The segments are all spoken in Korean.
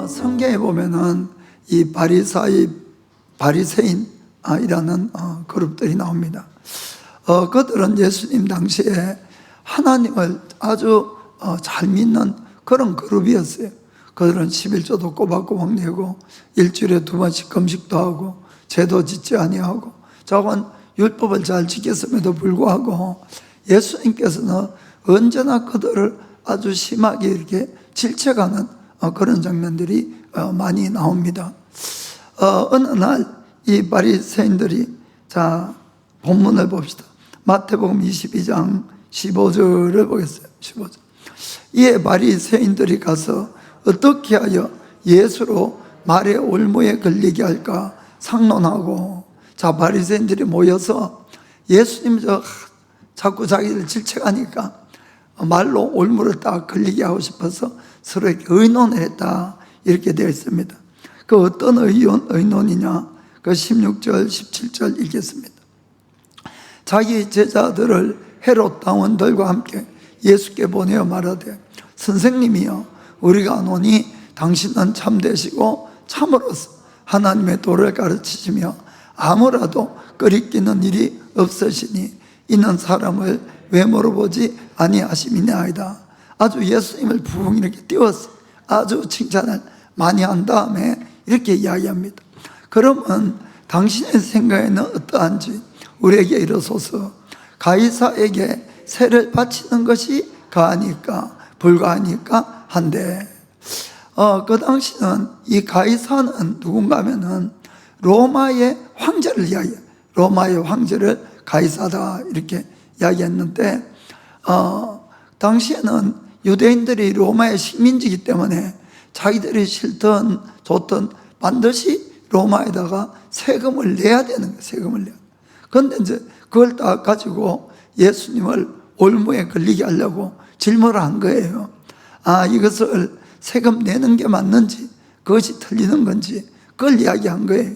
성경에 보면은 이 바리새인이라는 그룹들이 나옵니다. 그들은 예수님 당시에 하나님을 아주 잘 믿는 그런 그룹이었어요. 그들은 11조도 꼬박꼬박 내고 일주일에 2번씩 금식도 하고 제도 짓지 아니하고 저건 율법을 잘 지켰음에도 불구하고 예수님께서는 언제나 그들을 아주 심하게 이렇게 질책하는 그런 장면들이 많이 나옵니다. 어느 날 이 바리새인들이, 자 본문을 봅시다. 마태복음 22장 15절을 보겠어요. 15절. 이에 바리새인들이 가서 어떻게 하여 예수로 말의 올무에 걸리게 할까 상론하고, 자 바리새인들이 모여서 예수님 자꾸 자기들 질책하니까 말로 올무를 딱 걸리게 하고 싶어서 서로 이렇게 의논을 했다, 이렇게 되어 있습니다. 그 어떤 의논이냐, 그 16절 17절 읽겠습니다. 자기 제자들을 헤롯 당원들과 함께 예수께 보내어 말하되, 선생님이여, 우리가 아노니 당신은 참되시고 참으로서 하나님의 도를 가르치시며 아무라도 끄리끼는 일이 없으시니 이는 사람을 외모로 보지 아니하심이니이다. 아주 예수님을 붕 이렇게 띄워서 아주 칭찬을 많이 한 다음에 이렇게 이야기합니다. 그러면 당신의 생각에는 어떠한지 우리에게 이르소서. 가이사에게 세를 바치는 것이 가하니까 불가하니까 한데, 그 당시는 이 가이사는 누군가 하면은 로마의 황제를 이야기해요. 로마의 황제를 가이사다, 이렇게 이야기했는데, 당시에는 유대인들이 로마의 식민지이기 때문에 자기들이 싫든 좋든 반드시 로마에다가 세금을 내야 되는 거예요. 세금을 내야. 그런데 이제 그걸 다 가지고 예수님을 올무에 걸리게 하려고 질문을 한 거예요. 이것을 세금 내는 게 맞는지, 그것이 틀리는 건지, 그걸 이야기한 거예요.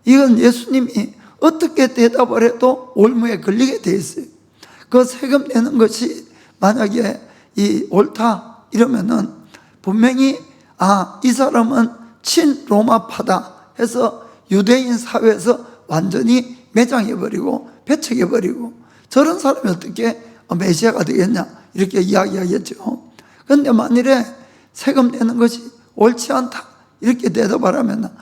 이건 예수님이 어떻게 대답을 해도 올무에 걸리게 돼 있어요. 그 세금 내는 것이 만약에 이 옳다 이러면은 분명히 이 사람은 친로마파다 해서 유대인 사회에서 완전히 매장해버리고 배척해버리고, 저런 사람이 어떻게 메시아가 되겠냐, 이렇게 이야기하겠죠. 그런데 만일에 세금 내는 것이 옳지 않다 이렇게 대답을 하면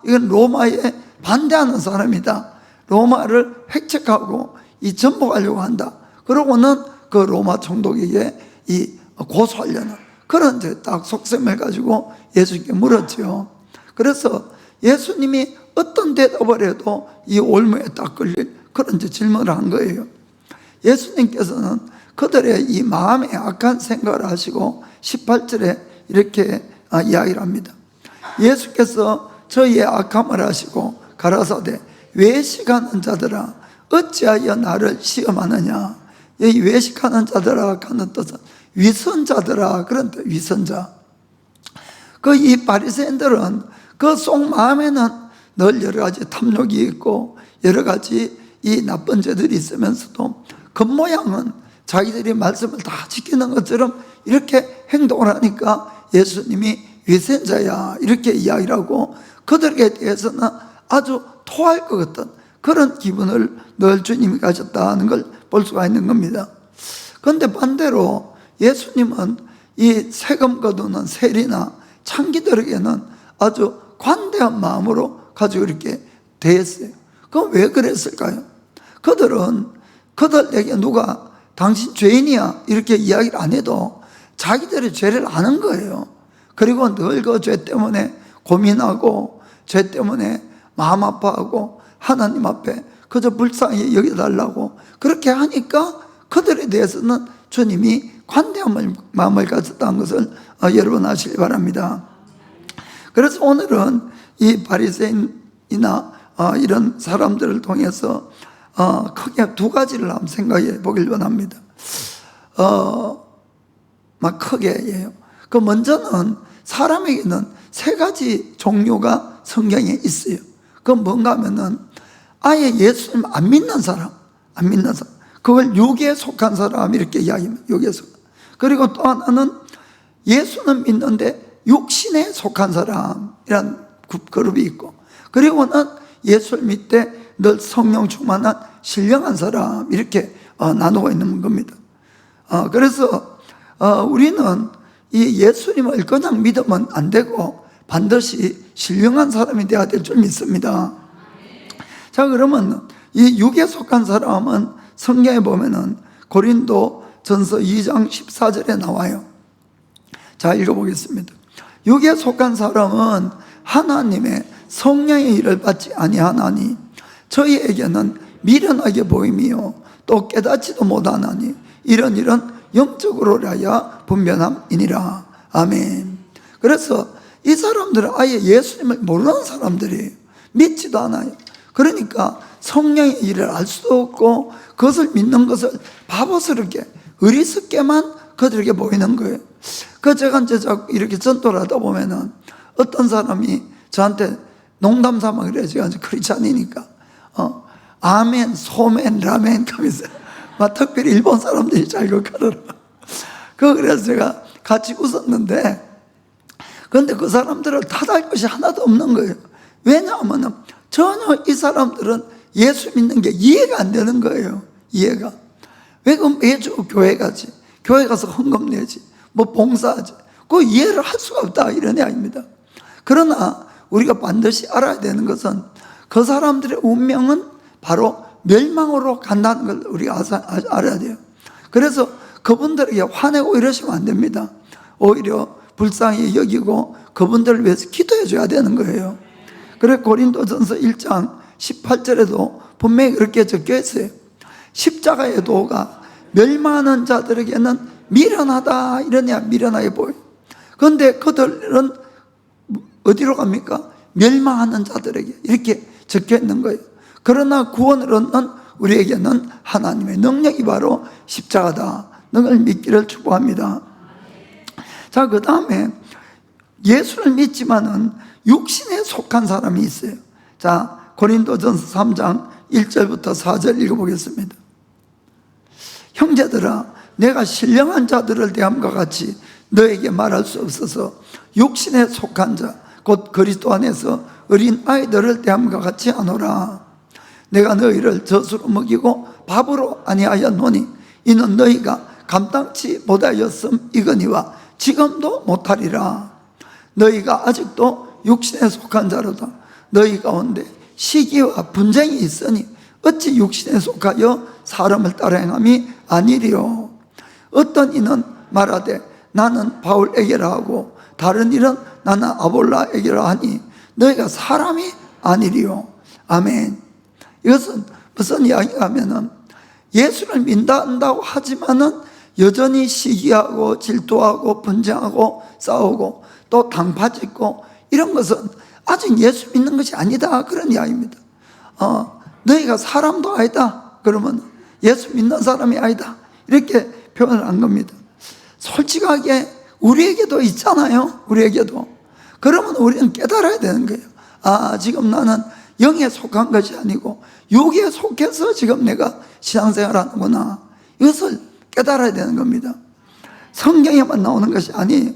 이건 로마에 반대하는 사람이다, 로마를 획책하고 전복하려고 한다, 그러고는 그 로마 총독에게 고소하려는 그런 딱 속셈을 가지고 예수님께 물었죠. 그래서 예수님이 어떤 대답을 해도 이 올무에 딱 걸릴 그런 질문을 한 거예요. 예수님께서는 그들의 이 마음에 악한 생각을 하시고 18절에 이렇게 이야기를 합니다. 예수께서 저희의 악함을 하시고 가라사대, 외식하는 자들아 어찌하여 나를 시험하느냐. 이 외식하는 자들아 하는 뜻은 위선자들아, 그런 뜻. 위선자. 이 바리새인들은 그 속마음에는 늘 여러 가지 탐욕이 있고 여러 가지 이 나쁜 죄들이 있으면서도 겉모양은 자기들이 말씀을 다 지키는 것처럼 이렇게 행동을 하니까 예수님이 위선자야, 이렇게 이야기를 하고 그들에게 대해서는 아주 토할 것 같은 그런 기분을 늘 주님이 가졌다는 걸 볼 수가 있는 겁니다. 그런데 반대로 예수님은 이 세금 거두는 세리나 창기들에게는 아주 관대한 마음으로 가지고 이렇게 대했어요. 그럼 왜 그랬을까요? 그들에게 누가 당신 죄인이야 이렇게 이야기를 안 해도 자기들의 죄를 아는 거예요. 그리고 늘 그 죄 때문에 고민하고 죄 때문에 마음 아파하고 하나님 앞에 그저 불쌍히 여겨달라고 그렇게 하니까 그들에 대해서는 주님이 관대한 마음을 가졌다는 것을 여러분 아시기 바랍니다. 그래서 오늘은 이 바리새인이나 이런 사람들을 통해서 크게 두 가지를 한번 생각해 보길 원합니다. 크게예요. 그 먼저는 사람에게는 세 가지 종류가 성경에 있어요. 그건 뭔가 하면은 아예 예수님 안 믿는 사람, 그걸 육에 속한 사람 이렇게 이야기합니다. 육에 속. 그리고 또 하나는 예수는 믿는데 육신에 속한 사람이란 그룹이 있고, 그리고는 예수를 믿되 늘 성령 충만한 신령한 사람, 이렇게 나누고 있는 겁니다. 그래서 우리는 이 예수님을 그냥 믿으면 안 되고 반드시 신령한 사람이 되어야 될 줄 믿습니다. 자, 그러면 이 육에 속한 사람은 성경에 보면은 고린도 전서 2장 14절에 나와요. 자, 읽어보겠습니다. 육에 속한 사람은 하나님의 성령의 일을 받지 아니하나니 저희에게는 미련하게 보임이요 또 깨닫지도 못하나니 이런 일은 영적으로라야 분변함이니라. 아멘. 그래서 이 사람들은 아예 예수님을 모르는 사람들이에요. 믿지도 않아요. 그러니까 성령의 일을 알 수도 없고 그것을 믿는 것을 바보스럽게 어리석게만 그들에게 보이는 거예요. 제가 이제 이렇게 전도를 하다 보면은 어떤 사람이 저한테 농담 삼아 그래요. 제가 이제 크리스찬이니까 아멘, 소멘, 라멘 하면서 특별히 일본 사람들이 잘 그러더라고요. 그래서 제가 같이 웃었는데, 그런데 그 사람들을 탓할 것이 하나도 없는 거예요. 왜냐하면 전혀 이 사람들은 예수 믿는 게 이해가 안 되는 거예요. 이해가. 왜 그럼 매주 교회 가지? 교회 가서 헌금 내지? 뭐 봉사하지? 그 이해를 할 수가 없다, 이런 이야기입니다. 그러나 우리가 반드시 알아야 되는 것은 그 사람들의 운명은 바로 멸망으로 간다는 걸 우리가 알아야 돼요. 그래서 그분들에게 화내고 이러시면 안 됩니다. 오히려 불쌍히 여기고 그분들을 위해서 기도해 줘야 되는 거예요. 그래서 고린도전서 1장 18절에도 분명히 그렇게 적혀 있어요. 십자가의 도가 멸망하는 자들에게는 미련하다, 이러냐, 미련하게 보여요. 그런데 그들은 어디로 갑니까? 멸망하는 자들에게 이렇게 적혀 있는 거예요. 그러나 구원을 얻는 우리에게는 하나님의 능력이 바로 십자가다. 능을 믿기를 축복합니다. 자, 그 다음에 예수를 믿지만은 육신에 속한 사람이 있어요. 자, 고린도전서 3장 1절부터 4절 읽어보겠습니다. 형제들아, 내가 신령한 자들을 대함과 같이 너에게 말할 수 없어서 육신에 속한 자, 곧 그리스도 안에서 어린 아이들을 대함과 같이 하노라. 내가 너희를 젖으로 먹이고 밥으로 아니하였노니 이는 너희가 감당치 못하였음 이거니와 지금도 못하리라. 너희가 아직도 육신에 속한 자로다. 너희 가운데 시기와 분쟁이 있으니 어찌 육신에 속하여 사람을 따라 행함이 아니리요. 어떤 이는 말하되 나는 바울에게라 하고 다른 이는 나는 아볼라에게라 하니 너희가 사람이 아니리요. 아멘. 이것은 무슨 이야기가 하면은 예수를 믿는다고 하지만은 여전히 시기하고 질투하고 분쟁하고 싸우고 또 당파짓고 이런 것은 아직 예수 믿는 것이 아니다, 그런 이야기입니다. 너희가 사람도 아니다 그러면 예수 믿는 사람이 아니다, 이렇게 표현을 한 겁니다. 솔직하게 우리에게도 있잖아요. 우리에게도. 그러면 우리는 깨달아야 되는 거예요. 지금 나는 영에 속한 것이 아니고 육에 속해서 지금 내가 신앙생활 하는구나. 이것을 깨달아야 되는 겁니다. 성경에만 나오는 것이 아니에요.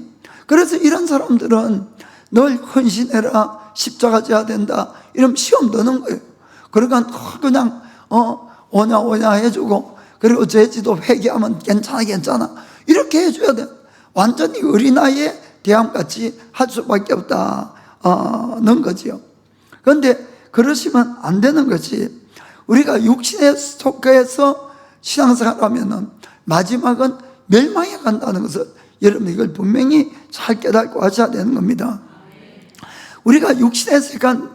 그래서 이런 사람들은 늘 헌신해라, 십자가 져야 된다, 이러면 시험 드는 거예요. 그러니까 그냥 오냐 해주고, 그리고 죄지도 회개하면 괜찮아 이렇게 해줘야 돼. 완전히 어린아이의 대함같이 할 수밖에 없다는 거지요. 그런데 그러시면 안 되는 것이, 우리가 육신에 속해서 신앙생활하면은 마지막은 멸망에 간다는 것을 여러분 이걸 분명히 잘 깨닫고 하셔야 되는 겁니다. 우리가 육신에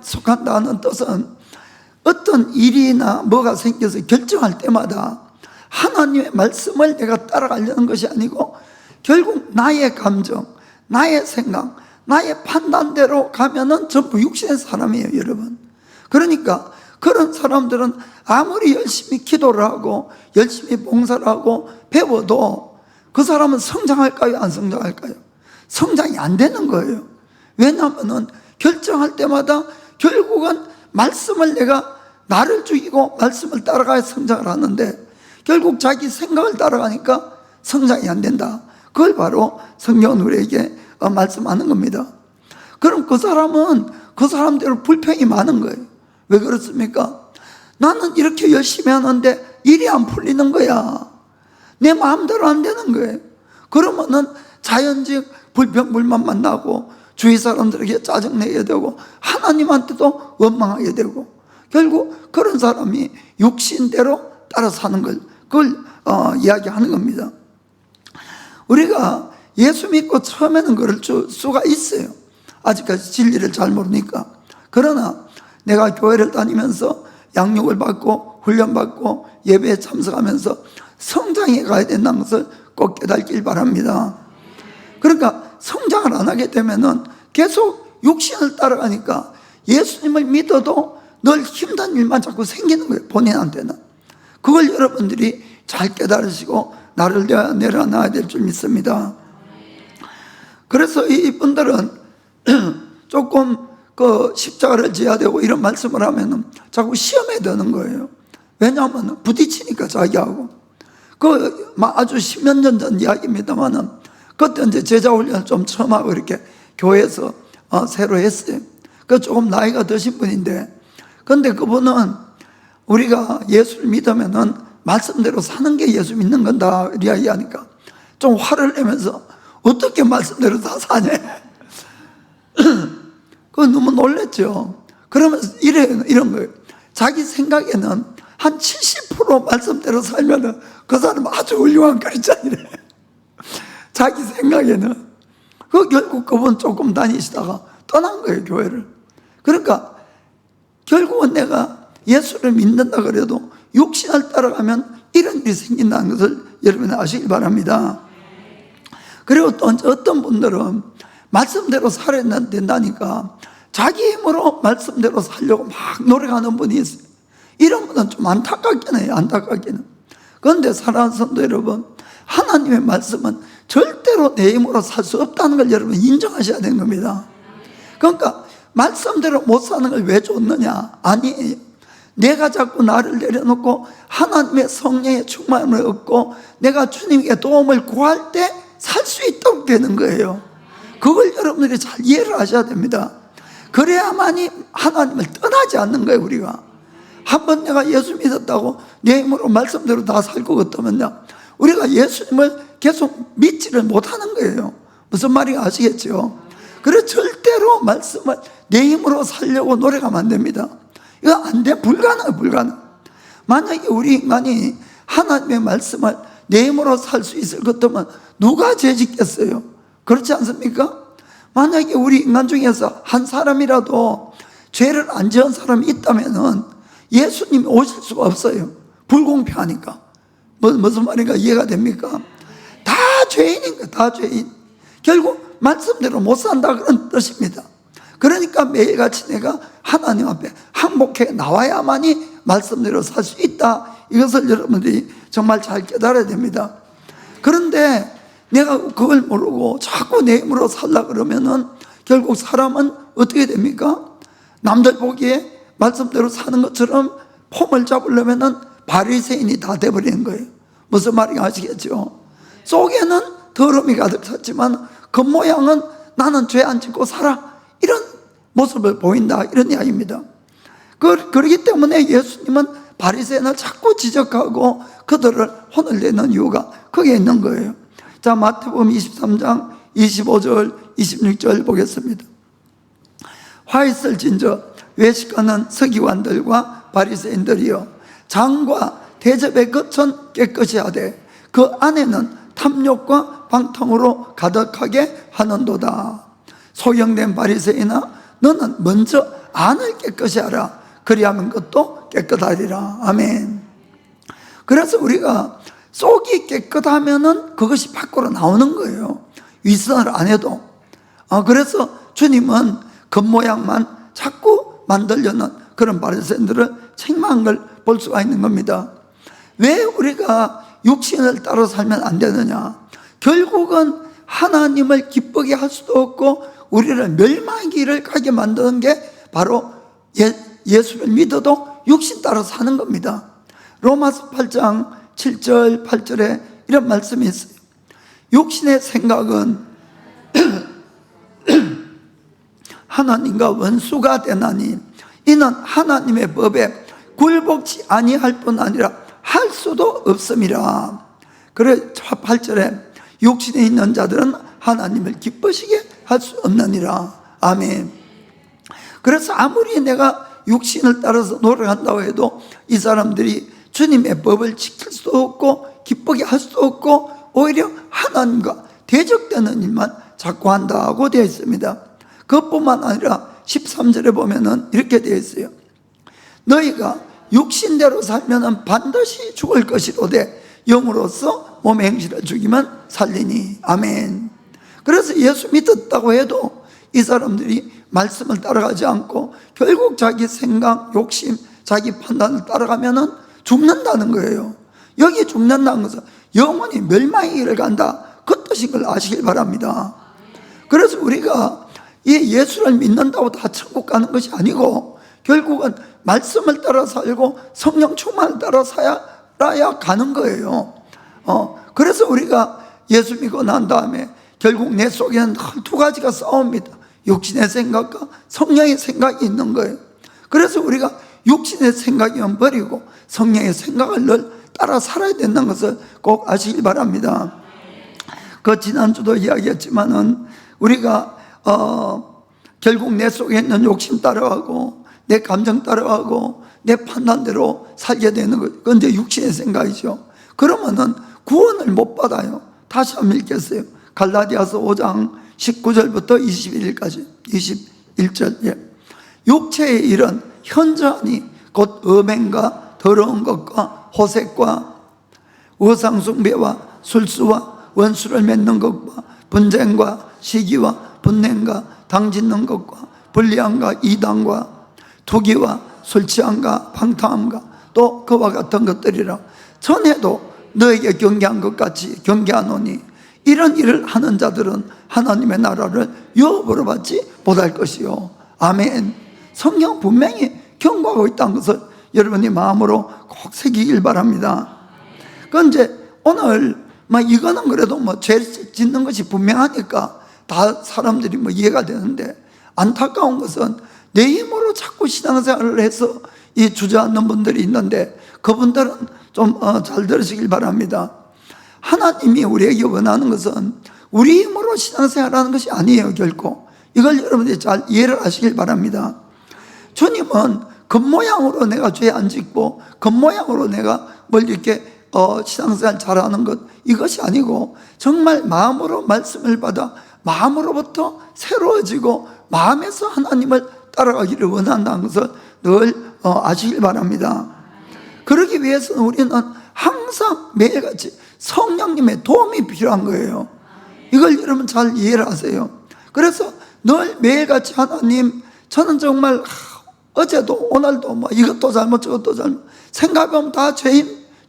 속한다는 뜻은 어떤 일이나 뭐가 생겨서 결정할 때마다 하나님의 말씀을 내가 따라가려는 것이 아니고 결국 나의 감정, 나의 생각, 나의 판단대로 가면은 전부 육신의 사람이에요, 여러분. 그러니까 그런 사람들은 아무리 열심히 기도를 하고 열심히 봉사를 하고 배워도 그 사람은 성장할까요, 안 성장할까요? 성장이 안 되는 거예요. 왜냐하면 결정할 때마다 결국은 말씀을 내가 나를 죽이고 말씀을 따라가야 성장을 하는데 결국 자기 생각을 따라가니까 성장이 안 된다. 그걸 바로 성경은 우리에게 말씀하는 겁니다. 그럼 그 사람은 그 사람대로 불평이 많은 거예요. 왜 그렇습니까? 나는 이렇게 열심히 하는데 일이 안 풀리는 거야. 내 마음대로 안 되는 거예요. 그러면은 자연적 불평, 불만만 나고 주위 사람들에게 짜증내게 되고 하나님한테도 원망하게 되고 결국 그런 사람이 육신대로 따라 사는 걸 그걸 이야기하는 겁니다. 우리가 예수 믿고 처음에는 그럴 수가 있어요. 아직까지 진리를 잘 모르니까. 그러나 내가 교회를 다니면서 양육을 받고 훈련받고 예배에 참석하면서 성장해 가야 된다는 것을 꼭 깨닫길 바랍니다. 그러니까 성장을 안 하게 되면은 계속 육신을 따라가니까 예수님을 믿어도 늘 힘든 일만 자꾸 생기는 거예요. 본인한테는. 그걸 여러분들이 잘 깨달으시고 나를 내려놔야 될 줄 믿습니다. 그래서 이분들은 조금 그 십자가를 지어야 되고 이런 말씀을 하면은 자꾸 시험에 드는 거예요. 왜냐하면 부딪히니까 자기하고. 그 아주 10년 전 이야기입니다만은 그때 이제 제자 훈련을 좀 처음 하고 이렇게 교회에서 새로 했어요. 그 조금 나이가 드신 분인데, 근데 그분은 우리가 예수를 믿으면은 말씀대로 사는 게 예수 믿는 건다 이야기하니까 좀 화를 내면서 어떻게 말씀대로 다 사냐. 그거 너무 놀랬죠. 그러면서 이런 거예요. 자기 생각에는 한 70% 말씀대로 살면은 그 사람 아주 훌륭한 크리스찬이래. 자기 생각에는. 그 결국 그분 조금 다니시다가 떠난 거예요, 교회를. 그러니까 결국은 내가 예수를 믿는다 그래도 육신을 따라가면 이런 일이 생긴다는 것을 여러분이 아시길 바랍니다. 그리고 또 어떤 분들은 말씀대로 살아야 된다니까 자기 힘으로 말씀대로 살려고 막 노력하는 분이 있어요. 이런 분은 좀 안타깝긴 해요. 안타깝기는. 그런데 사랑하는 성도 여러분, 하나님의 말씀은 절대로 내 힘으로 살 수 없다는 걸 여러분 인정하셔야 되는 겁니다. 그러니까 말씀대로 못 사는 걸 왜 줬느냐? 아니, 내가 자꾸 나를 내려놓고 하나님의 성령의 충만함을 얻고 내가 주님께 도움을 구할 때 살 수 있도록 되는 거예요. 그걸 여러분들이 잘 이해를 하셔야 됩니다. 그래야만이 하나님을 떠나지 않는 거예요. 우리가 한번 내가 예수 믿었다고 내 힘으로 말씀대로 다 살 것 같으면요, 우리가 예수님을 계속 믿지를 못하는 거예요. 무슨 말인지 아시겠죠? 그래서 절대로 말씀을 내 힘으로 살려고 노력하면 안 됩니다. 이거 안 돼. 불가능해요. 불가능. 만약에 우리 인간이 하나님의 말씀을 내 힘으로 살 수 있을 것 같으면 누가 죄 짓겠어요? 그렇지 않습니까? 만약에 우리 인간 중에서 한 사람이라도 죄를 안 지은 사람이 있다면은 예수님이 오실 수가 없어요. 불공평하니까. 무슨 말인가 이해가 됩니까? 다 죄인인 거예요. 다 죄인. 결국 말씀대로 못 산다 그런 뜻입니다. 그러니까 매일같이 내가 하나님 앞에 항복해 나와야만이 말씀대로 살 수 있다. 이것을 여러분들이 정말 잘 깨달아야 됩니다. 그런데 내가 그걸 모르고 자꾸 내 힘으로 살려고 그러면은 결국 사람은 어떻게 됩니까? 남들 보기에 말씀대로 사는 것처럼 폼을 잡으려면은 바리새인이 다 돼버리는 거예요. 무슨 말인지 아시겠죠? 속에는 더러움이 가득 찼지만 겉모양은 나는 죄 안 짓고 살아, 이런 모습을 보인다, 이런 이야기입니다. 그렇기 때문에 예수님은 바리새인을 자꾸 지적하고 그들을 혼을 내는 이유가 거기에 있는 거예요. 자, 마태복음 23장 25절 26절 보겠습니다. 화 있을진저 외식하는 서기관들과 바리새인들이여, 장과 대접의 겉은 깨끗이 하되 그 안에는 탐욕과 방탕으로 가득하게 하는도다. 소경된 바리새인아, 너는 먼저 안을 깨끗이 하라. 그리하면 것도 깨끗하리라. 아멘. 그래서 우리가 속이 깨끗하면은 그것이 밖으로 나오는 거예요. 윗선을 안 해도. 그래서 주님은 겉모양만 자꾸 만들려는 그런 바리새인들을 책망한 걸 볼 수가 있는 겁니다. 왜 우리가 육신을 따라 살면 안 되느냐? 결국은 하나님을 기쁘게 할 수도 없고 우리를 멸망의 길을 가게 만드는 게 바로 예수를 믿어도 육신 따라 사는 겁니다. 로마서 8장 7절 8절에 이런 말씀이 있어요. 육신의 생각은 하나님과 원수가 되나니 이는 하나님의 법에 굴복치 아니할 뿐 아니라 할 수도 없음이라. 그래 8절에 육신에 있는 자들은 하나님을 기쁘시게 할 수 없느니라. 아멘. 그래서 아무리 내가 육신을 따라서 노력한다고 해도 이 사람들이 주님의 법을 지킬 수도 없고 기쁘게 할 수도 없고 오히려 하나님과 대적되는 일만 자꾸 한다고 되어 있습니다. 그것뿐만 아니라 13절에 보면은 이렇게 되어 있어요. 너희가 육신대로 살면은 반드시 죽을 것이로되 영으로서 몸의 행실을 죽이면 살리니. 아멘. 그래서 예수 믿었다고 해도 이 사람들이 말씀을 따라가지 않고 결국 자기 생각, 욕심, 자기 판단을 따라가면은 죽는다는 거예요. 여기 죽는다는 것은 영원히 멸망의 길을 간다, 그 뜻인 걸 아시길 바랍니다. 그래서 우리가 이 예수를 믿는다고 다 천국 가는 것이 아니고 결국은 말씀을 따라 살고 성령 충만을 따라 살아야 가는 거예요. 그래서 우리가 예수 믿고 난 다음에 결국 내 속에는 두 가지가 싸웁니다. 육신의 생각과 성령의 생각이 있는 거예요. 그래서 우리가 육신의 생각이면 버리고 성령의 생각을 늘 따라 살아야 된다는 것을 꼭 아시길 바랍니다. 그 지난주도 이야기했지만은 우리가 결국 내 속에 있는 욕심 따라가고 내 감정 따라가고 내 판단대로 살게 되는 것, 그건 이제 육신의 생각이죠. 그러면은 구원을 못 받아요. 다시 한번 읽겠어요. 갈라디아서 5장 19절부터 21절까지 21절. 예. 육체의 일은 현저하니 곧 음행과 더러운 것과 호색과 우상숭배와 술수와 원수를 맺는 것과 분쟁과 시기와 분냉과 당짓는 것과 불리함과 이단과 투기와 술취함과 방탕함과 또 그와 같은 것들이라. 전에도 너에게 경계한 것 같이 경계하노니 이런 일을 하는 자들은 하나님의 나라를 유업으로 받지 못할 것이요. 아멘. 성경 분명히 경고하고 있다는 것을 여러분이 마음으로 꼭 새기길 바랍니다. 그런데 오늘 이거는 그래도 죄 짓는 것이 분명하니까 다 사람들이 이해가 되는데, 안타까운 것은 내 힘으로 자꾸 신앙생활을 해서 이 주저앉는 분들이 있는데 그분들은 좀 잘 들으시길 바랍니다. 하나님이 우리에게 원하는 것은 우리 힘으로 신앙생활하는 것이 아니에요. 결코. 이걸 여러분들이 잘 이해를 하시길 바랍니다. 주님은 겉모양으로 내가 죄 안 짓고 겉모양으로 내가 뭘 이렇게 신앙생활 잘하는 것, 이것이 아니고 정말 마음으로 말씀을 받아 마음으로부터 새로워지고 마음에서 하나님을 따라가기를 원한다는 것을 늘 아시길 바랍니다. 그러기 위해서는 우리는 항상 매일같이 성령님의 도움이 필요한 거예요. 이걸 여러분 잘 이해를 하세요. 그래서 늘 매일같이 하나님, 저는 정말 어제도 오늘도 이것도 잘못 저것도 잘못 생각하면 다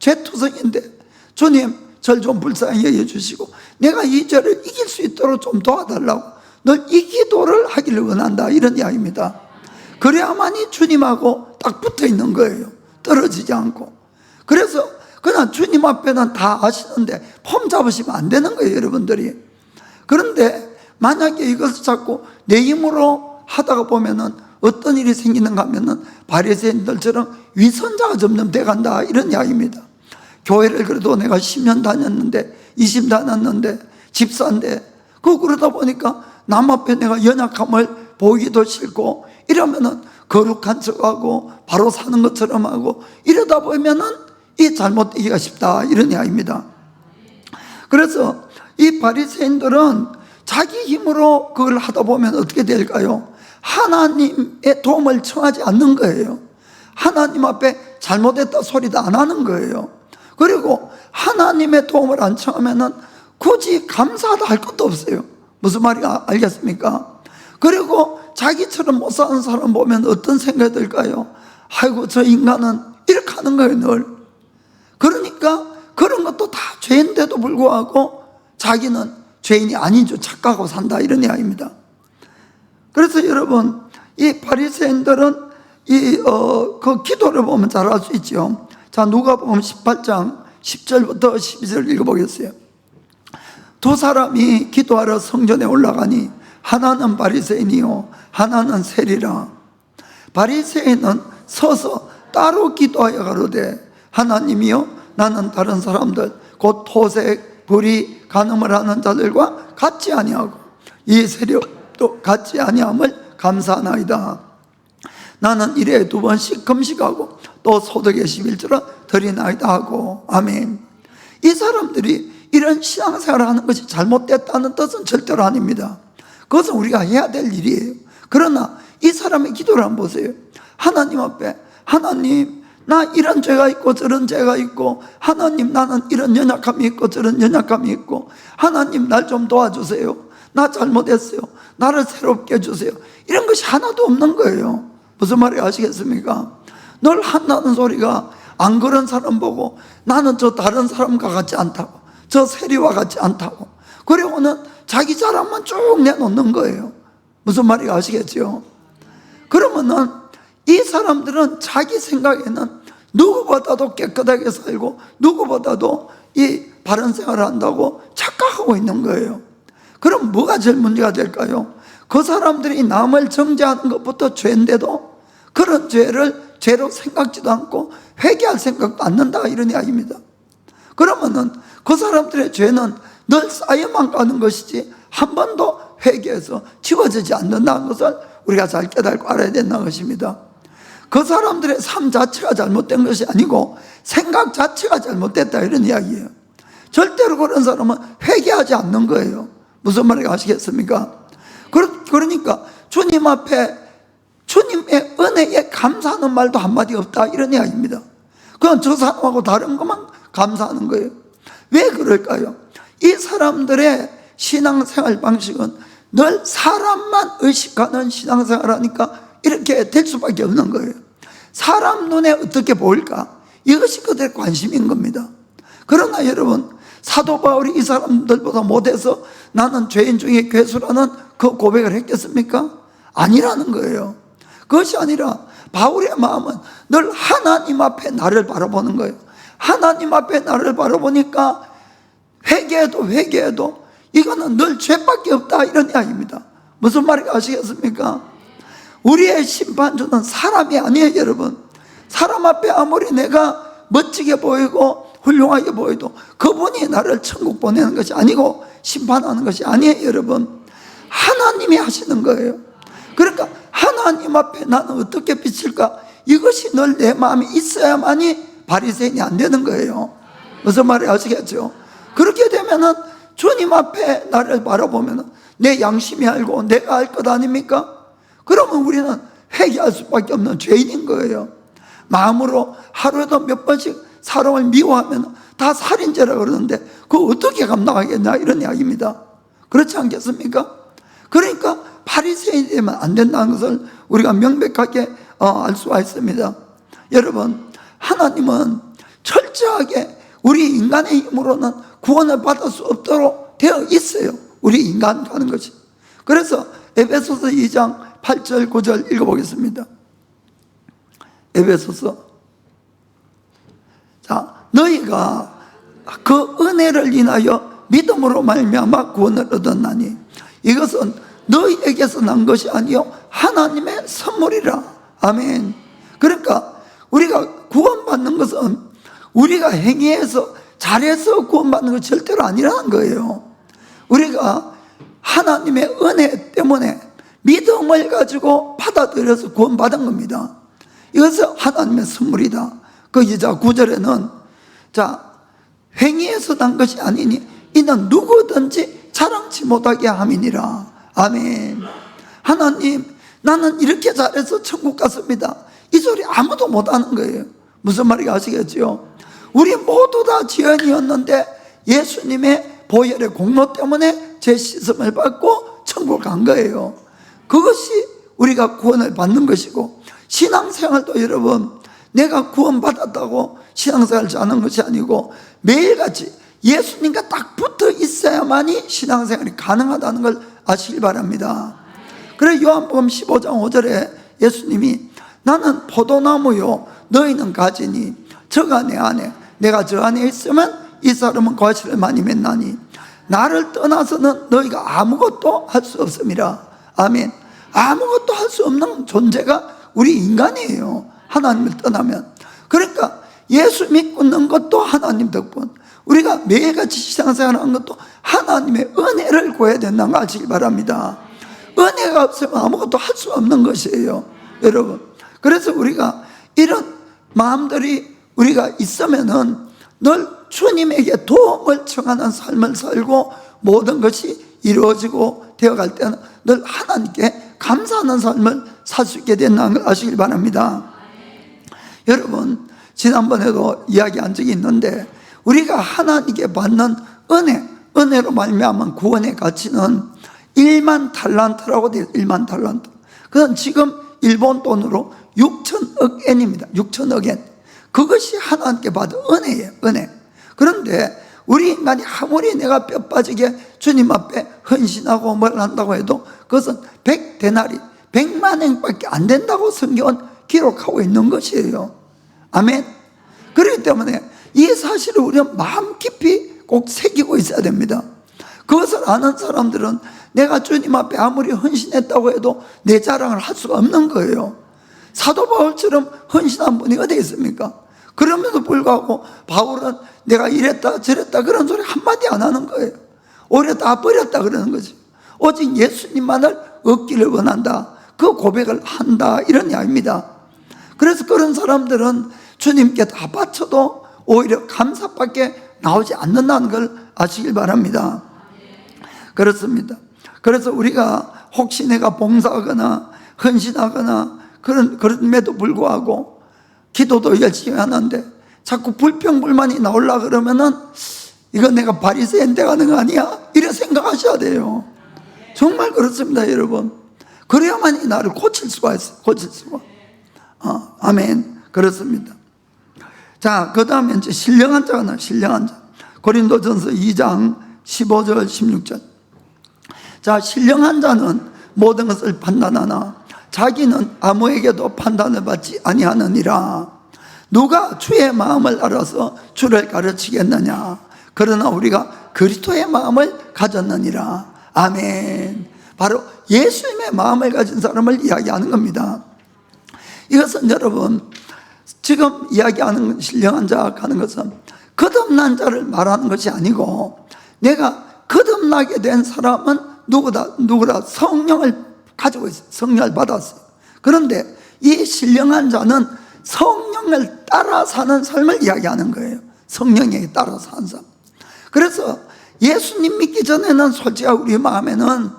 죄투성인데 주님 절 좀 불쌍히 여겨주시고 내가 이 죄를 이길 수 있도록 좀 도와달라고 늘 이 기도를 하기를 원한다, 이런 이야기입니다. 그래야만이 주님하고 딱 붙어 있는 거예요. 떨어지지 않고. 그래서 그냥 주님 앞에는 다 아시는데 폼 잡으시면 안 되는 거예요, 여러분들이. 그런데 만약에 이것을 자꾸 내 힘으로 하다가 보면은 어떤 일이 생기는가 하면은 바리새인들처럼 위선자가 점점 돼간다, 이런 이야기입니다. 교회를 그래도 내가 10년 다녔는데 20년 다녔는데 집사인데 그러다 보니까 남 앞에 내가 연약함을 보이기도 싫고 이러면은 거룩한 척하고 바로 사는 것처럼 하고 이러다 보면은 이 잘못되기가 쉽다, 이런 이야기입니다. 그래서 이 바리새인들은 자기 힘으로 그걸 하다 보면 어떻게 될까요? 하나님의 도움을 청하지 않는 거예요. 하나님 앞에 잘못했다 소리도 안 하는 거예요. 그리고 하나님의 도움을 안 청하면은 굳이 감사도 할 것도 없어요. 무슨 말인지 알겠습니까? 그리고 자기처럼 못 사는 사람 보면 어떤 생각이 들까요? 아이고 저 인간은 이렇게 하는 거예요, 늘. 그러니까 그런 것도 다 죄인데도 불구하고 자기는 죄인이 아닌 줄 착각하고 산다, 이런 이야기입니다. 그래서 여러분, 이 바리새인들은 그 기도를 보면 잘 알 수 있죠. 자, 누가복음 18장 10절부터 12절 읽어보겠어요. 두 사람이 기도하러 성전에 올라가니 하나는 바리새인이요 하나는 세리라. 바리새인은 서서 따로 기도하여 가로되 하나님이여 나는 다른 사람들 곧 토색, 불의, 간음을 하는 자들과 같지 아니하고 이 세력도 같지 아니함을 감사하나이다. 나는 일에 2번씩 금식하고 또 소득의 11조를 드리나이다 하고. 아멘. 이 사람들이 이런 신앙생활을 하는 것이 잘못됐다는 뜻은 절대로 아닙니다. 그것은 우리가 해야 될 일이에요. 그러나 이 사람의 기도를 한번 보세요. 하나님 앞에, 하나님 나 이런 죄가 있고 저런 죄가 있고, 하나님 나는 이런 연약함이 있고 저런 연약함이 있고, 하나님 날 좀 도와주세요. 나 잘못했어요. 나를 새롭게 해주세요. 이런 것이 하나도 없는 거예요. 무슨 말인지 아시겠습니까? 늘 한다는 소리가 안 그런 사람 보고 나는 저 다른 사람과 같지 않다고, 저 세리와 같지 않다고, 그리고는 자기 자랑만 쭉 내놓는 거예요. 무슨 말인지 아시겠죠? 그러면은 이 사람들은 자기 생각에는 누구보다도 깨끗하게 살고 누구보다도 이 바른 생활을 한다고 착각하고 있는 거예요. 그럼 뭐가 제일 문제가 될까요? 그 사람들이 남을 정죄하는 것부터 죄인데도 그런 죄를 죄로 생각지도 않고 회개할 생각도 않는다, 이런 이야기입니다. 그러면은 그 사람들의 죄는 늘 쌓여만 가는 것이지 한 번도 회개해서 지워지지 않는다는 것을 우리가 잘 깨닫고 알아야 된다는 것입니다. 그 사람들의 삶 자체가 잘못된 것이 아니고 생각 자체가 잘못됐다, 이런 이야기예요. 절대로 그런 사람은 회개하지 않는 거예요. 무슨 말인지 아시겠습니까? 그러니까 주님 앞에 주님의 은혜에 감사하는 말도 한마디 없다, 이런 이야기입니다. 그건 저 사람하고 다른 것만 감사하는 거예요. 왜 그럴까요? 이 사람들의 신앙생활 방식은 늘 사람만 의식하는 신앙생활을 하니까 이렇게 될 수밖에 없는 거예요. 사람 눈에 어떻게 보일까? 이것이 그들의 관심인 겁니다. 그러나 여러분, 사도 바울이 이 사람들보다 못해서 나는 죄인 중에 괴수라는 그 고백을 했겠습니까? 아니라는 거예요. 그것이 아니라 바울의 마음은 늘 하나님 앞에 나를 바라보는 거예요. 하나님 앞에 나를 바라보니까 회개해도 이거는 늘 죄밖에 없다, 이런 이야기입니다. 무슨 말인지 아시겠습니까? 우리의 심판주는 사람이 아니에요, 여러분. 사람 앞에 아무리 내가 멋지게 보이고 훌륭하게 보여도 그분이 나를 천국 보내는 것이 아니고 심판하는 것이 아니에요, 여러분. 하나님이 하시는 거예요. 그러니까 하나님 앞에 나는 어떻게 비칠까? 이것이 늘 내 마음에 있어야만이 바리새인이 안 되는 거예요. 무슨 말인지 아시겠죠? 그렇게 되면은 주님 앞에 나를 바라보면은 내 양심이 알고 내가 알 것 아닙니까? 그러면 우리는 회개할 수밖에 없는 죄인인 거예요. 마음으로 하루에도 몇 번씩 사람을 미워하면 다 살인죄라 그러는데 그거 어떻게 감당하겠냐, 이런 이야기입니다. 그렇지 않겠습니까? 그러니까 바리새인이 되면 안 된다는 것을 우리가 명백하게 알 수가 있습니다. 여러분, 하나님은 철저하게 우리 인간의 힘으로는 구원을 받을 수 없도록 되어 있어요. 우리 인간이 하는 것이. 그래서 에베소서 2장 8절 9절 읽어보겠습니다. 에베소서. 자, 너희가 그 은혜를 인하여 믿음으로 말미암아 구원을 얻었나니 이것은 너희에게서 난 것이 아니요 하나님의 선물이라. 아멘. 그러니까 우리가 구원받는 것은 우리가 행위해서 잘해서 구원받는 것 절대로 아니라는 거예요. 우리가 하나님의 은혜 때문에 믿음을 가지고 받아들여서 구원받은 겁니다. 이것은 하나님의 선물이다. 그 이자 9절에는 자, 행위에서 난 것이 아니니 이는 누구든지 자랑치 못하게 함이니라. 아멘. 하나님, 나는 이렇게 잘해서 천국 갔습니다. 이 소리 아무도 못하는 거예요. 무슨 말인지 아시겠죠? 우리 모두 다 죄인이었는데 예수님의 보혈의 공로 때문에 죄 씻음을 받고 천국 간 거예요. 그것이 우리가 구원을 받는 것이고, 신앙생활도 여러분, 내가 구원받았다고 신앙생활을 하는 것이 아니고 매일같이 예수님과 딱 붙어 있어야만이 신앙생활이 가능하다는 걸 아시길 바랍니다. 그래서 요한복음 15장 5절에 예수님이 나는 포도나무요 너희는 가지니 저가 내 안에 내가 저 안에 있으면 이 사람은 과실을 많이 맺나니 나를 떠나서는 너희가 아무것도 할 수 없습니다. 아멘. 아무것도 할 수 없는 존재가 우리 인간이에요. 하나님을 떠나면. 그러니까 예수 믿고 있는 것도 하나님 덕분, 우리가 매일같이 신앙생활하는 것도 하나님의 은혜를 구해야 된다는 거 아시기 바랍니다. 은혜가 없으면 아무것도 할 수 없는 것이에요, 여러분. 그래서 우리가 이런 마음들이 우리가 있으면은 늘 주님에게 도움을 청하는 삶을 살고 모든 것이 이루어지고 되어갈 때는 늘 하나님께 감사하는 삶을 살 수 있게 된다는 걸 아시길 바랍니다. 여러분, 지난번에도 이야기한 적이 있는데, 우리가 하나님께 받는 은혜로 말미암은 구원의 가치는 1만 달란트라고 돼요. 1만 달란트. 그건 지금 일본 돈으로 6천억 엔입니다. 6천억 엔. 그것이 하나님께 받은 은혜예요. 은혜. 그런데 우리 인간이 아무리 내가 뼈 빠지게 주님 앞에 헌신하고 뭘 한다고 해도 그것은 100데나리, 100만 엔밖에 안 된다고 성경은 기록하고 있는 것이에요. 아멘. 그렇기 때문에 이 사실을 우리는 마음 깊이 꼭 새기고 있어야 됩니다. 그것을 아는 사람들은 내가 주님 앞에 아무리 헌신했다고 해도 내 자랑을 할 수가 없는 거예요. 사도 바울처럼 헌신한 분이 어디 있습니까? 그럼에도 불구하고 바울은 내가 이랬다 저랬다 그런 소리 한마디 안 하는 거예요. 오히려 다 버렸다 그러는 거지. 오직 예수님만을 얻기를 원한다, 그 고백을 한다, 이런 이야기입니다. 그래서 그런 사람들은 주님께 다 바쳐도 오히려 감사밖에 나오지 않는다는 걸 아시길 바랍니다. 그렇습니다. 그래서 우리가 혹시 내가 봉사하거나 헌신하거나 그럼에도 불구하고 기도도 열심히 하는데 자꾸 불평불만이 나오려고 그러면은 이건 내가 바리새인 돼가는 거 아니야? 이래 생각하셔야 돼요. 정말 그렇습니다, 여러분. 그래야만 이 나를 고칠 수가 있어요. 고칠 수가. 아멘. 그렇습니다. 자, 그 다음에 이제 신령한 자가 나와요. 신령한 자. 고린도전서 2장 15절 16절. 자, 신령한 자는 모든 것을 판단하나 자기는 아무에게도 판단을 받지 아니하느니라. 누가 주의 마음을 알아서 주를 가르치겠느냐? 그러나 우리가 그리스도의 마음을 가졌느니라. 아멘. 바로 예수님의 마음을 가진 사람을 이야기하는 겁니다. 이것은 여러분, 지금 이야기하는 신령한 자가 하는 것은 거듭난 자를 말하는 것이 아니고, 내가 거듭나게 된 사람은 누구다 성령을 가지고 있어요. 성령을 받았어요. 그런데 이 신령한 자는 성령을 따라 사는 삶을 이야기하는 거예요. 성령에 따라 사는 삶. 그래서 예수님 믿기 전에는 솔직히 우리 마음에는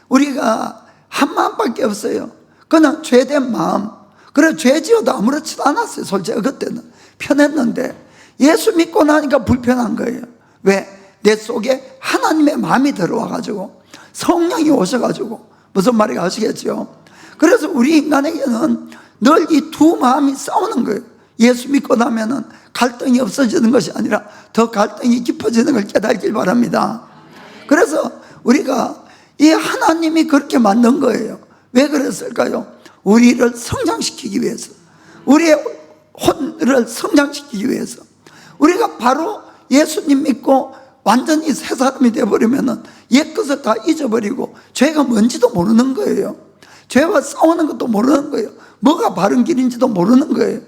우리가 한 마음밖에 없어요. 그냥 죄된 마음. 그래, 죄 지어도 아무렇지도 않았어요. 솔직히 그때는 편했는데 예수 믿고 나니까 불편한 거예요. 왜? 내 속에 하나님의 마음이 들어와가지고, 성령이 오셔가지고. 무슨 말인지 아시겠죠? 그래서 우리 인간에게는 늘 이 두 마음이 싸우는 거예요. 예수 믿고 나면은 갈등이 없어지는 것이 아니라 더 갈등이 깊어지는 걸 깨닫길 바랍니다. 그래서 우리가 이 하나님이 그렇게 만든 거예요. 왜 그랬을까요? 우리를 성장시키기 위해서, 우리의 혼을 성장시키기 위해서. 우리가 바로 예수님 믿고 완전히 새 사람이 되어버리면은 옛것을 다 잊어버리고 죄가 뭔지도 모르는 거예요. 죄와 싸우는 것도 모르는 거예요. 뭐가 바른 길인지도 모르는 거예요.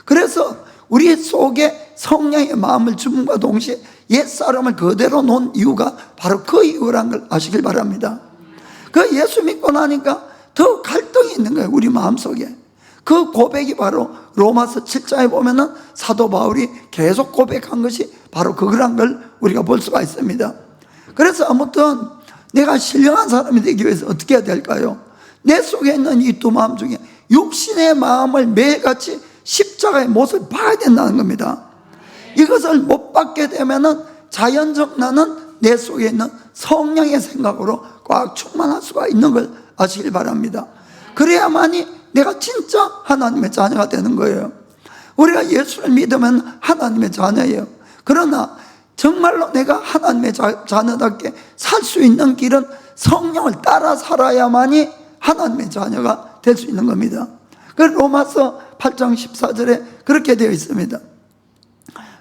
그래서 우리 속에 성령의 마음을 주문과 동시에 옛사람을 그대로 놓은 이유가 바로 그 이유라는 걸 아시길 바랍니다. 그 예수 믿고 나니까 더 갈등이 있는 거예요. 우리 마음속에. 그 고백이 바로 로마서 7장에 보면은 사도 바울이 계속 고백한 것이 바로 그거란 걸 우리가 볼 수가 있습니다. 그래서 아무튼 내가 신령한 사람이 되기 위해서 어떻게 해야 될까요? 내 속에 있는 이 두 마음 중에 육신의 마음을 매일같이 십자가의 못을 봐야 된다는 겁니다. 이것을 못 받게 되면은 자연적 나는 내 속에 있는 성령의 생각으로 꽉 충만할 수가 있는 걸 아시길 바랍니다. 그래야만이 내가 진짜 하나님의 자녀가 되는 거예요. 우리가 예수를 믿으면 하나님의 자녀예요. 그러나 정말로 내가 하나님의 자녀답게 살 수 있는 길은 성령을 따라 살아야만이 하나님의 자녀가 될 수 있는 겁니다. 그래서 로마서 8장 14절에 그렇게 되어 있습니다.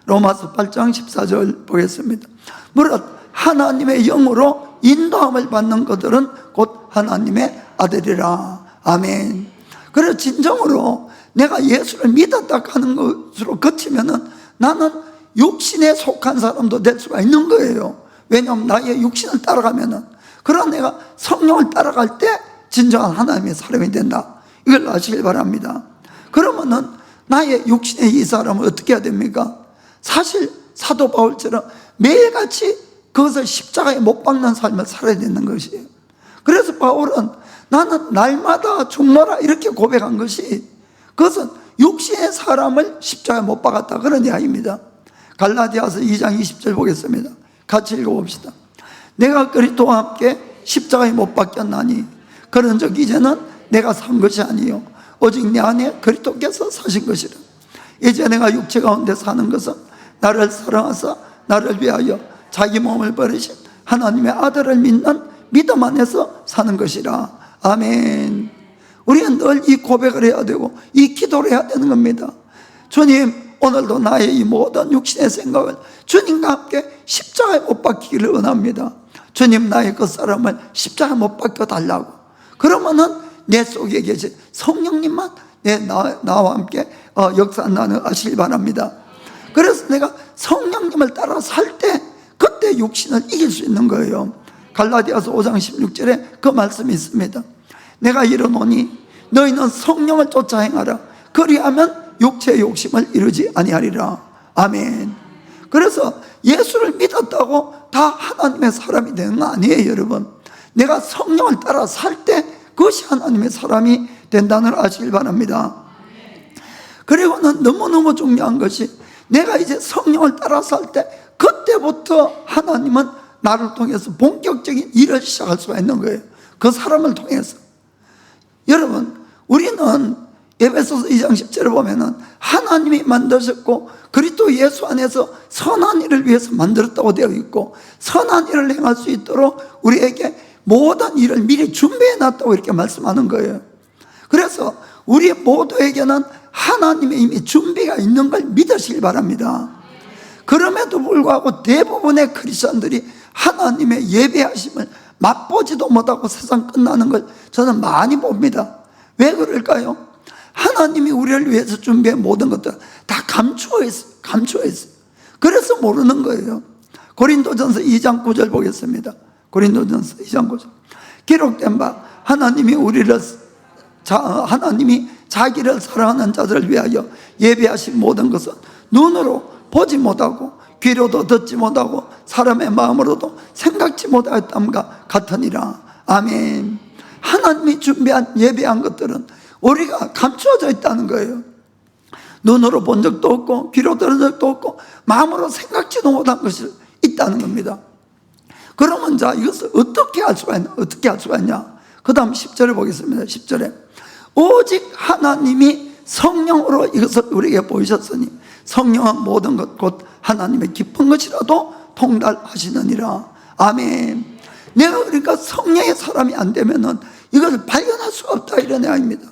로마서 8장 14절 보겠습니다. 무릇 하나님의 영으로 인도함을 받는 것들은 곧 하나님의 아들이라. 아멘. 그래서 진정으로 내가 예수를 믿었다 하는 것으로 그치면은 나는 육신에 속한 사람도 될 수가 있는 거예요. 왜냐하면 나의 육신을 따라가면은, 그러나 내가 성령을 따라갈 때 진정한 하나님의 사람이 된다. 이걸 아시길 바랍니다. 그러면은 나의 육신의 이 사람을 어떻게 해야 됩니까? 사실 사도 바울처럼 매일같이 그것을 십자가에 못 박는 삶을 살아야 되는 것이에요. 그래서 바울은 나는 날마다 죽노라 이렇게 고백한 것이, 그것은 육신의 사람을 십자가에 못 박았다 그런 이야기입니다. 갈라디아서 2장 20절 보겠습니다. 같이 읽어봅시다. 내가 그리스도와 함께 십자가에 못 박혔나니 그런즉 이제는 내가 산 것이 아니요 오직 내 안에 그리스도께서 사신 것이라. 이제 내가 육체 가운데 사는 것은 나를 사랑하사 나를 위하여 자기 몸을 버리신 하나님의 아들을 믿는 믿음 안에서 사는 것이라. 아멘. 우리는 늘 이 고백을 해야 되고 이 기도를 해야 되는 겁니다. 주님, 오늘도 나의 이 모든 육신의 생각을 주님과 함께 십자가에 못 박히기를 원합니다. 주님, 나의 그 사람을 십자가에 못 박혀 달라고. 그러면은 내 속에 계신 성령님만 나와 함께 역사하는 아시길 바랍니다. 그래서 내가 성령님을 따라 살 때 그때 육신을 이길 수 있는 거예요. 갈라디아서 5장 16절에 그 말씀이 있습니다. 내가 이르노니 너희는 성령을 쫓아 행하라. 그리하면 육체의 욕심을 이루지 아니하리라. 아멘. 그래서 예수를 믿었다고 다 하나님의 사람이 되는 거 아니에요, 여러분. 내가 성령을 따라 살 때 그것이 하나님의 사람이 된다는 걸 아시길 바랍니다. 그리고는 너무너무 중요한 것이, 내가 이제 성령을 따라 살 때 그때부터 하나님은 나를 통해서 본격적인 일을 시작할 수가 있는 거예요. 그 사람을 통해서. 여러분, 우리는 에베소서 2장 10절에 보면은 하나님이 만드셨고 그리스도 예수 안에서 선한 일을 위해서 만들었다고 되어 있고, 선한 일을 행할 수 있도록 우리에게 모든 일을 미리 준비해 놨다고 이렇게 말씀하는 거예요. 그래서 우리 모두에게는 하나님의 이미 준비가 있는 걸 믿으시길 바랍니다. 그럼에도 불구하고 대부분의 크리스천들이 하나님의 예배하심을 맛보지도 못하고 세상 끝나는 걸 저는 많이 봅니다. 왜 그럴까요? 하나님이 우리를 위해서 준비한 모든 것들 다 감추어 있어요. 그래서 모르는 거예요. 고린도전서 2장 9절 보겠습니다. 고린도전서 2장 9절. 기록된 바 하나님이 자기를 사랑하는 자들을 위하여 예비하신 모든 것은 눈으로 보지 못하고 귀로도 듣지 못하고 사람의 마음으로도 생각지 못하였담과 같으니라. 아멘. 하나님이 준비한 예배한 것들은 우리가 감추어져 있다는 거예요. 눈으로 본 적도 없고 귀로 들은 적도 없고 마음으로 생각지도 못한 것이 있다는 겁니다. 그러면 자, 이것을 어떻게 할 수가 있냐? 그 다음 10절에 보겠습니다. 10절에 오직 하나님이 성령으로 이것을 우리에게 보이셨으니 성령은 모든 것 곧 하나님의 깊은 것이라도 통달하시느니라. 아멘. 내가 그러니까 성령의 사람이 안 되면은 이것을 발견할 수가 없다, 이런 이야기입니다.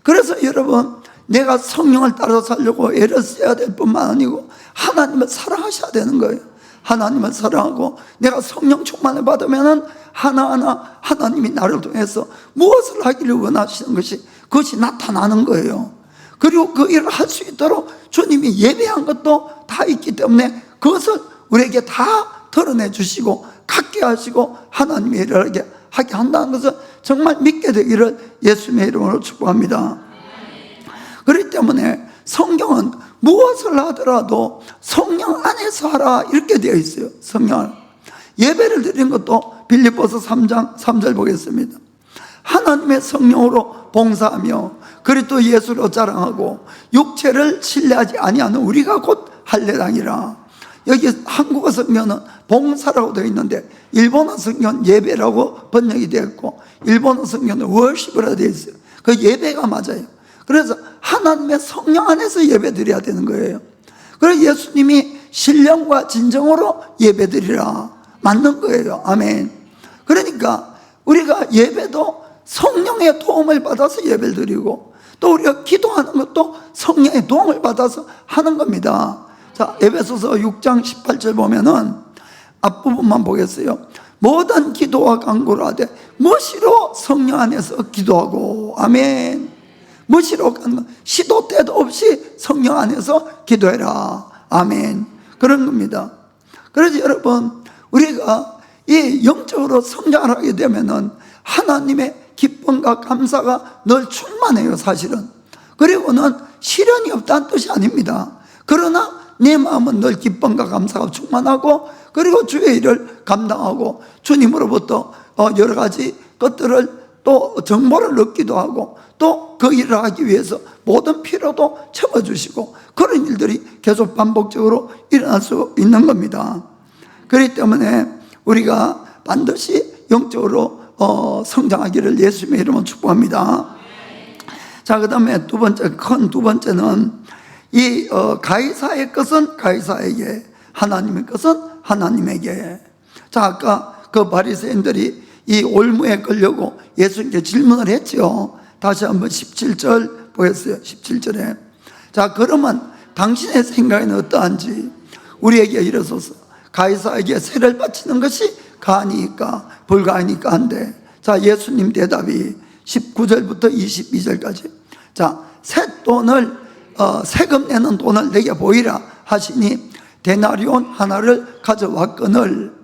그래서 여러분, 내가 성령을 따라 살려고 애를 써야 될 뿐만 아니고 하나님을 사랑하셔야 되는 거예요. 하나님을 사랑하고 내가 성령 충만을 받으면은 하나하나 하나님이 나를 통해서 무엇을 하기를 원하시는 것이 그것이 나타나는 거예요. 그리고 그 일을 할 수 있도록 주님이 예배한 것도 다 있기 때문에 그것을 우리에게 다 드러내 주시고 갖게 하시고 하나님의 일을 하게 한다는 것을 정말 믿게 되기를 예수님의 이름으로 축복합니다. 그렇기 때문에 성경은 무엇을 하더라도 성령 안에서 하라 이렇게 되어 있어요. 성령. 예배를 드리는 것도 빌립보서 3장 3절 보겠습니다. 하나님의 성령으로 봉사하며 그리스도 예수로 자랑하고 육체를 신뢰하지 아니하는 우리가 곧 할례당이라. 여기 한국어 성경은 봉사라고 되어 있는데 일본어 성경은 예배라고 번역이 되어 있고 일본어 성경은 월십이라고 되어 있어요. 그 예배가 맞아요. 그래서 하나님의 성령 안에서 예배 드려야 되는 거예요. 그래서 예수님이 신령과 진정으로 예배 드리라 맞는 거예요. 아멘. 그러니까 우리가 예배도 성령의 도움을 받아서 예배를 드리고 또 우리가 기도하는 것도 성령의 도움을 받아서 하는 겁니다. 자, 에베소서 6장 18절 보면은 앞부분만 보겠어요. 모든 기도와 간구를 하되 무시로 성령 안에서 기도하고. 아멘. 무시로 간구, 시도 때도 없이 성령 안에서 기도해라. 아멘. 그런 겁니다. 그래서 여러분, 우리가 이 영적으로 성장을 하게 되면은 하나님의 기쁨과 감사가 늘 충만해요, 사실은. 그리고는 시련이 없다는 뜻이 아닙니다. 그러나 내 마음은 늘 기쁨과 감사가 충만하고, 그리고 주의 일을 감당하고 주님으로부터 여러 가지 것들을 또 정보를 얻기도 하고, 또 그 일을 하기 위해서 모든 필요도 채워주시고, 그런 일들이 계속 반복적으로 일어날 수 있는 겁니다. 그렇기 때문에 우리가 반드시 영적으로 성장하기를 예수님의 이름으로 축복합니다. 자, 그 다음에 큰 두 번째는 이 가이사의 것은 가이사에게, 하나님의 것은 하나님에게. 자, 아까 그 바리새인들이 이 올무에 걸려고 예수님께 질문을 했죠. 다시 한번 17절 보였어요. 17절에. 자, 그러면 당신의 생각에는 어떠한지 우리에게 이르소서. 가이사에게 세를 바치는 것이 가하니까 불가하니까 한데. 자, 예수님 대답이 19절부터 22절까지. 자, 새 돈을 세금 내는 돈을 내게 보이라 하시니 데나리온 하나를 가져왔거늘,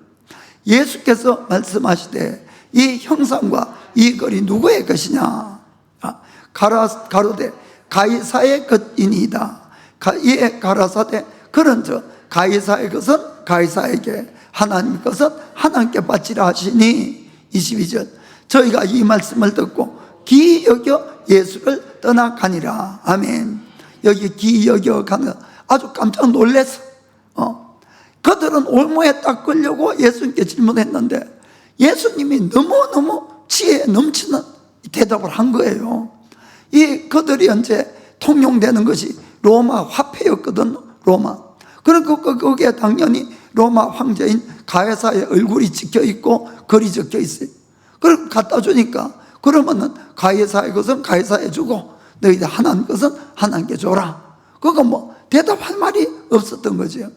예수께서 말씀하시되 이 형상과 이 글이 누구의 것이냐? 가로되 가이사의 것이니이다. 이에 가라사대 그런즉 가이사의 것은 가이사에게, 하나님의 것은 하나님께 바치라 하시니. 22절. 저희가 이 말씀을 듣고 기이 여겨 예수를 떠나가니라. 아멘. 여기 기이 여겨 가는, 아주 깜짝 놀랐어. 그들은 올무에 딱 걸려고 예수님께 질문했는데 예수님이 너무너무 지혜에 넘치는 대답을 한 거예요. 그들이 현재 통용되는 것이 로마 화폐였거든, 로마. 그리고 거기에 당연히 로마 황제인 가이사의 얼굴이 찍혀 있고 글이 적혀 있어요. 그걸 갖다 주니까, 그러면은 가이사의 것은 가이사에 주고 너희들 하나님 것은 하나님께 줘라. 그거 뭐 대답할 말이 없었던 거죠.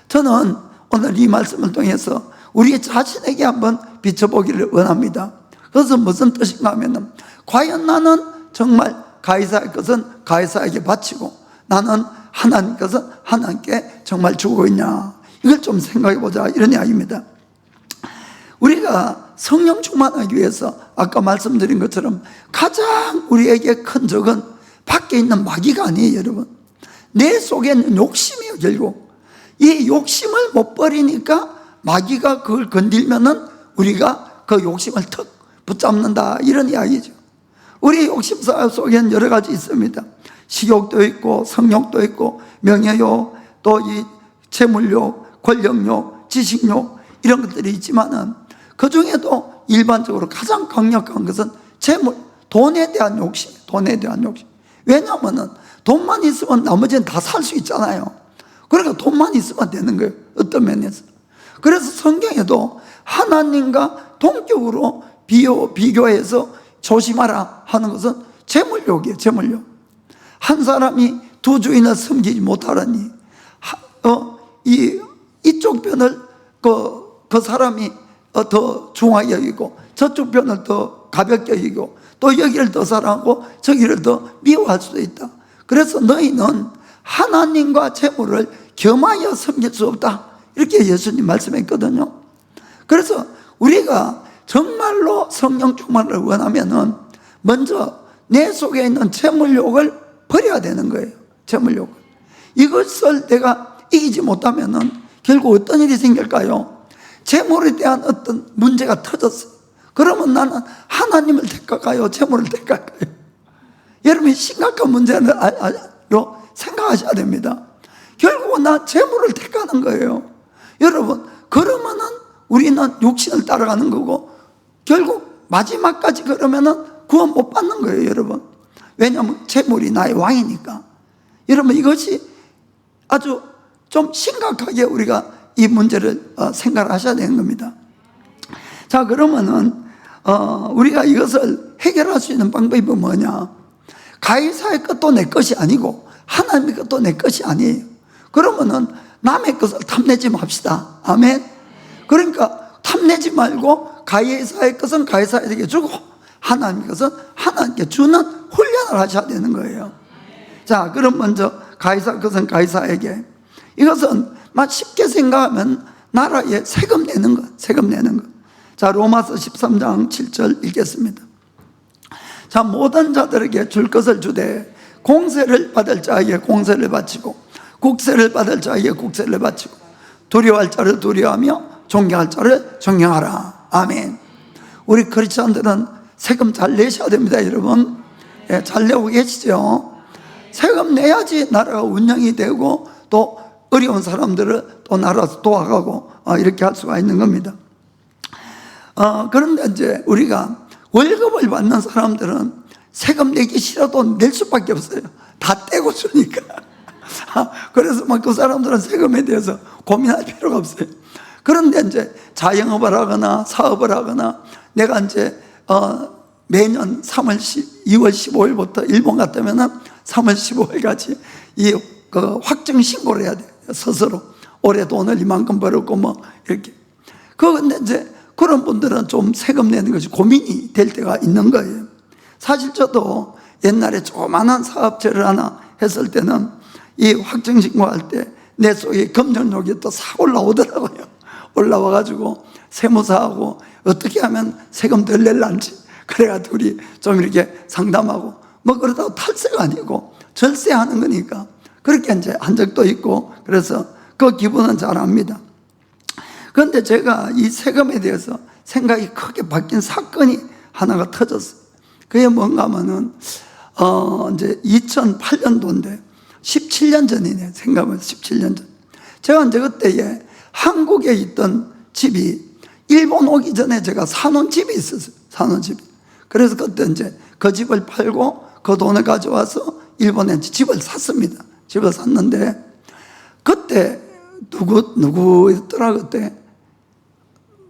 저는 오늘 이 말씀을 통해서 우리 자신에게 한번 비춰보기를 원합니다. 그래서 무슨 뜻인가 하면은, 과연 나는 정말 가이사의 것은 가이사에게 바치고 나는 하나님 것은 하나님께 정말 주고 있냐, 이걸 좀 생각해 보자, 이런 이야기입니다. 우리가 성령 충만하기 위해서 아까 말씀드린 것처럼 가장 우리에게 큰 적은 밖에 있는 마귀가 아니에요, 여러분. 내 속에 있는 욕심이에요, 결국. 이 욕심을 못 버리니까 마귀가 그걸 건들면은 우리가 그 욕심을 턱 붙잡는다, 이런 이야기죠. 우리 욕심 속에는 여러 가지 있습니다. 식욕도 있고 성욕도 있고 명예욕, 또 이 재물욕, 권력욕, 지식욕, 이런 것들이 있지만은 그 중에도 일반적으로 가장 강력한 것은 재물, 돈에 대한 욕심, 돈에 대한 욕심. 왜냐하면은 돈만 있으면 나머지는 다 살 수 있잖아요. 그러니까 돈만 있으면 되는 거예요, 어떤 면에서. 그래서 성경에도 하나님과 동격으로 비교해서 조심하라 하는 것은 재물욕이에요, 재물욕. 한 사람이 두 주인을 섬기지 못하라니, 이쪽 편을 그 사람이 더 중하게 여기고 저쪽 편을 더 가볍게 여기고 또 여기를 더 사랑하고 저기를 더 미워할 수도 있다. 그래서 너희는 하나님과 재물을 겸하여 섬길 수 없다, 이렇게 예수님 말씀했거든요. 그래서 우리가 정말로 성령 충만을 원하면은 먼저 내 속에 있는 재물욕을 버려야 되는 거예요. 재물욕을. 이것을 내가 이기지 못하면은 결국 어떤 일이 생길까요? 재물에 대한 어떤 문제가 터졌어요. 그러면 나는 하나님을 택할까요? 재물을 택할까요? 여러분이 심각한 문제로 생각하셔야 됩니다. 결국은 나 재물을 택하는 거예요. 여러분, 그러면은 우리는 육신을 따라가는 거고 결국 마지막까지 그러면은 구원 못 받는 거예요, 여러분. 왜냐하면 재물이 나의 왕이니까. 여러분, 이것이 아주 좀 심각하게 우리가 이 문제를 생각하셔야 되는 겁니다. 자, 그러면은 우리가 이것을 해결할 수 있는 방법이 뭐냐? 가이사의 것도 내 것이 아니고 하나님의 것도 내 것이 아니에요. 그러면은 남의 것을 탐내지 맙시다. 아멘. 그러니까 탐내지 말고 가해사의 것은 가해사에게 주고 하나님의 것은 하나님께 주는 훈련을 하셔야 되는 거예요. 자, 그럼 먼저 가해사 것은 가해사에게. 이것은 막 쉽게 생각하면 나라에 세금 내는 것, 세금 내는 것. 자, 로마서 13장 7절 읽겠습니다. 자, 모든 자들에게 줄 것을 주되 공세를 받을 자에게 공세를 바치고 국세를 받을 자에게 국세를 바치고 두려워할 자를 두려워하며 존경할 자를 존경하라. 아멘. 우리 크리스천들은 세금 잘 내셔야 됩니다, 여러분. 예, 잘 내고 계시죠? 세금 내야지 나라가 운영이 되고 또 어려운 사람들을 또 나라에서 도와가고 이렇게 할 수가 있는 겁니다. 그런데 이제 우리가 월급을 받는 사람들은 세금 내기 싫어도 낼 수밖에 없어요. 다 떼고 주니까. 그래서 막 그 사람들은 세금에 대해서 고민할 필요가 없어요. 그런데 이제 자영업을 하거나 사업을 하거나 내가 이제 매년 2월 15일부터 일본 갔다면은 3월 15일까지 이 확정 신고를 해야 돼요. 스스로 올해 돈을 이만큼 벌었고 뭐 이렇게. 그런데 이제 그런 분들은 좀 세금 내는 것이 고민이 될 때가 있는 거예요. 사실 저도 옛날에 조그마한 사업체를 하나 했을 때는 이 확정 신고할 때 내 속에 검정욕이 또 싹 올라오더라고요. 올라와가지고 세무사하고 어떻게 하면 세금 덜 낼란지 그래가지고 우리 좀 이렇게 상담하고 뭐 그러다가 탈세가 아니고 절세하는 거니까 그렇게 이제 한 적도 있고 그래서 그 기분은 잘 압니다. 그런데 제가 이 세금에 대해서 생각이 크게 바뀐 사건이 하나가 터졌어요. 그게 뭔가 하면은 이제 2008년도인데 17년 전이네. 생각하면 17년 전. 제가 이제 그때에 한국에 있던 집이 일본 오기 전에 제가 사놓은 집이 있었어요. 사놓은 집이. 그래서 그때 이제 그 집을 팔고 그 돈을 가져와서 일본에 집을 샀습니다. 집을 샀는데 그때 누구였더라 그때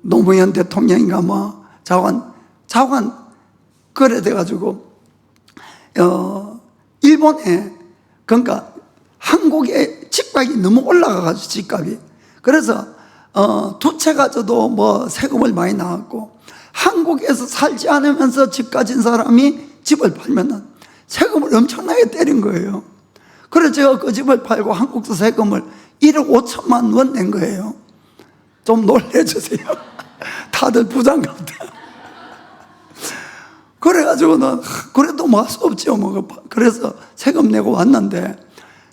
노무현 대통령인가 뭐 자관 그래 돼가지고 일본에 그러니까 한국의 집값이 너무 올라가가지고 집값이 그래서 두 채 가져도 뭐 세금을 많이 나왔고 한국에서 살지 않으면서 집 가진 사람이 집을 팔면은 세금을 엄청나게 때린 거예요. 그래서 제가 그 집을 팔고 한국서 세금을 1억 5천만 원 낸 거예요. 좀 놀래주세요. 다들 부장 같다. 그래가지고는 그래도 뭐 할 수 없죠. 뭐. 그래서 세금 내고 왔는데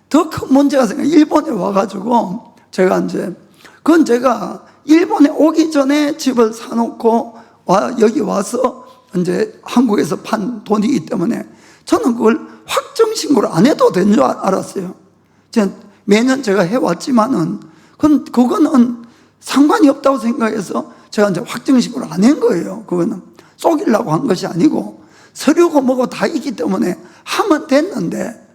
더 큰 문제가 생겨. 일본에 와가지고 제가 이제 그건 제가 일본에 오기 전에 집을 사놓고 여기 와서 이제 한국에서 판 돈이기 때문에 저는 그걸 확정신고를 안 해도 되는 줄 알았어요. 매년 제가 해왔지만은 그거는 상관이 없다고 생각해서 제가 이제 확정신고를 안 한 거예요. 그거는 속이려고 한 것이 아니고 서류고 뭐고 다 있기 때문에 하면 됐는데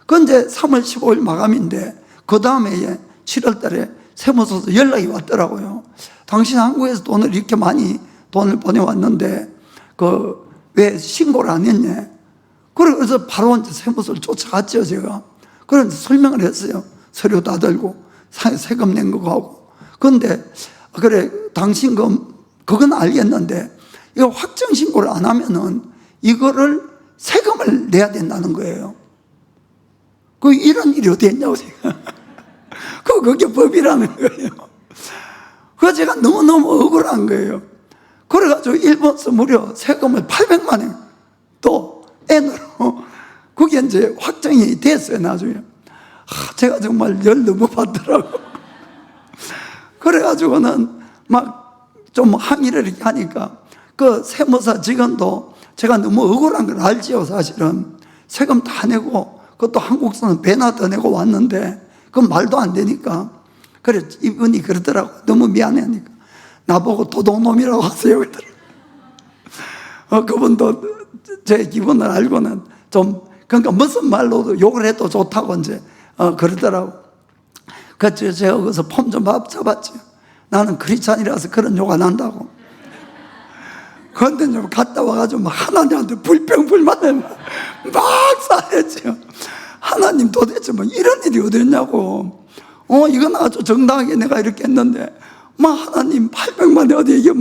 그건 이제 3월 15일 마감인데 그 다음에 7월 달에 세무서에서 연락이 왔더라고요. 당신 한국에서 돈을 이렇게 많이 돈을 보내왔는데 왜 신고를 안 했냐. 그래서 바로 이제 세무서를 쫓아갔죠, 제가. 그래서 설명을 했어요. 서류 다 들고 세금 낸 거고 하고. 그런데 그래 당신 그건 알겠는데 이거 확정 신고를 안 하면은 이거를 세금을 내야 된다는 거예요. 이런 일이 어디 있냐고 제가. 그게 법이라는 거예요. 그래서 제가 너무너무 억울한 거예요. 그래가지고 일본서 무려 세금을 800만 원 또 N으로 그게 이제 확정이 됐어요, 나중에. 제가 정말 열 너무 받더라고. 그래가지고는 막 좀 항의를 이렇게 하니까 그 세무사 직원도 제가 너무 억울한 걸 알지요, 사실은. 세금 다 내고 그것도 한국서는 배나 더 내고 왔는데 그건 말도 안 되니까. 그래, 이분이 그러더라고. 너무 미안해 하니까. 나보고 도둑놈이라고 하세요. 그러더라고. 그분도 제 기분을 알고는 좀, 그러니까 무슨 말로도 욕을 해도 좋다고 이제, 그러더라고. 그래서 제가 거기서 폼 좀 잡았죠. 나는 크리스찬이라서 그런 욕 안 한다고. 그런데 좀 갔다 와가지고 하나님한테 불평불만을 막 쌓였죠. 하나님 도대체 뭐 이런 일이 어디 있냐고. 이건 아주 정당하게 내가 이렇게 했는데 하나님 800만에 어디 이게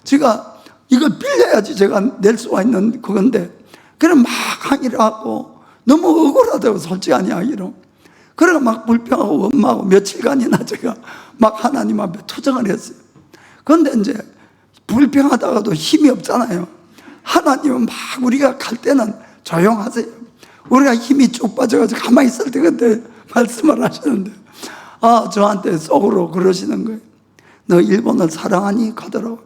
제가 이걸 빌려야지 제가 낼 수가 있는 그건데, 그래 막 항의를 하고 너무 억울하다고 솔직히 아니하기로. 그래가 막 불평하고 원망하고 며칠간이나 제가 막 하나님 앞에 투정을 했어요. 그런데 이제 불평하다가도 힘이 없잖아요. 하나님은 막 우리가 갈 때는 조용하세요. 우리가 힘이 쭉 빠져가지고 가만히 있을 때 그때 말씀을 하시는데, 저한테 속으로 그러시는 거예요. 너 일본을 사랑하니? 가더라고.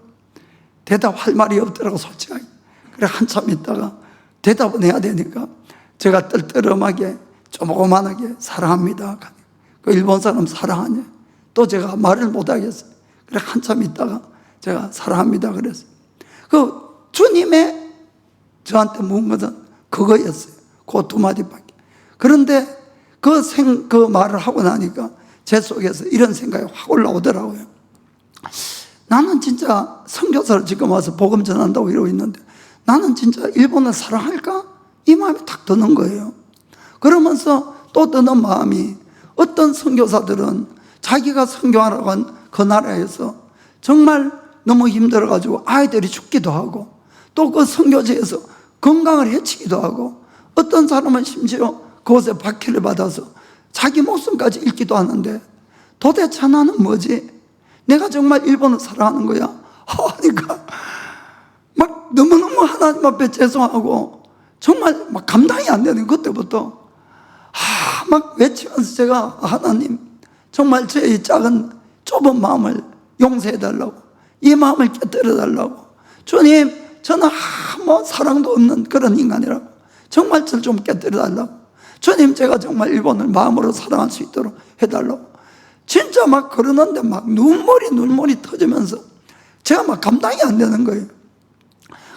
대답할 말이 없더라고, 솔직하게. 그래 한참 있다가 대답은 해야 되니까 제가 떨떠름하게 조그만하게 사랑합니다. 그 일본 사람 사랑하냐? 또 제가 말을 못하겠어요. 그래 한참 있다가 제가 사랑합니다 그랬어요. 그 주님의 저한테 묻은 것은 그거였어요. 그 두 마디밖에. 그런데 그 말을 하고 나니까 제 속에서 이런 생각이 확 올라오더라고요. 나는 진짜 선교사를 지금 와서 복음 전한다고 이러고 있는데 나는 진짜 일본을 사랑할까? 이 마음이 탁 드는 거예요. 그러면서 또 드는 마음이, 어떤 선교사들은 자기가 선교하라고 한 그 나라에서 정말 너무 힘들어가지고 아이들이 죽기도 하고, 또 그 선교지에서 건강을 해치기도 하고, 어떤 사람은 심지어 그곳에 박해를 받아서 자기 목숨까지 잃기도 하는데, 도대체 나는 뭐지? 내가 정말 일본을 사랑하는 거야? 하니까 막 너무너무 하나님 앞에 죄송하고 정말 막 감당이 안 되는, 그때부터 막 외치면서 제가 하나님 정말 제 이 작은 좁은 마음을 용서해 달라고, 이 마음을 깨뜨려 달라고, 주님 저는 사랑도 없는 그런 인간이라고, 정말 저를 좀 깨뜨려 달라고, 주님 제가 정말 일본을 마음으로 사랑할 수 있도록 해달라고 진짜 막 그러는데 막 눈물이 터지면서 제가 막 감당이 안 되는 거예요.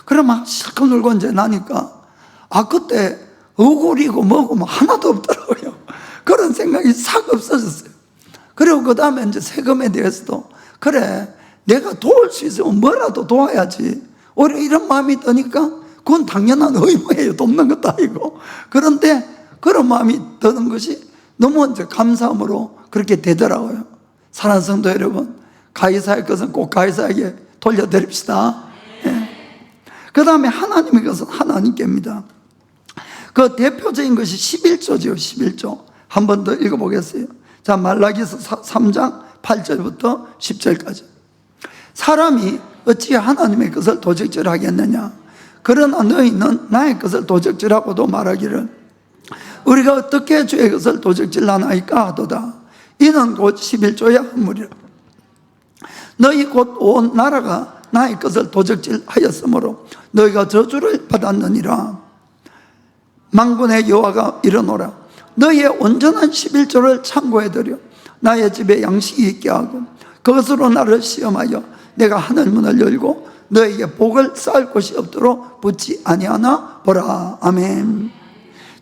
그래 막 실컷 울고 이제 나니까 그때 억울이고 뭐고 하나도 없더라고요. 그런 생각이 싹 없어졌어요. 그리고 그 다음에 이제 세금에 대해서도, 그래 내가 도울 수 있으면 뭐라도 도와야지, 오히려 이런 마음이 드니까 그건 당연한 의무예요. 돕는 것도 아니고. 그런데 그런 마음이 드는 것이 너무 이제 감사함으로 그렇게 되더라고요. 사랑하는 성도 여러분, 가이사의 것은 꼭 가이사에게 돌려드립시다. 그 다음에 하나님의 것은 하나님께입니다. 그 대표적인 것이 11조죠. 11조 한 번 더 읽어보겠어요. 자, 말라기서 3장 8절부터 10절까지. 사람이 어찌 하나님의 것을 도적질하겠느냐? 그러나 너희는 나의 것을 도적질하고도 말하기를 우리가 어떻게 주의 것을 도적질하나이까 하도다. 이는 곧 11조의 한물이라. 너희 곧 온 나라가 나의 것을 도적질하였으므로 너희가 저주를 받았느니라. 만군의 여호와가 이르노라. 너희의 온전한 11조를 참고해드려 나의 집에 양식이 있게 하고 그것으로 나를 시험하여 내가 하늘 문을 열고 너희에게 복을 쌓을 곳이 없도록 붙지 아니하나 보라. 아멘.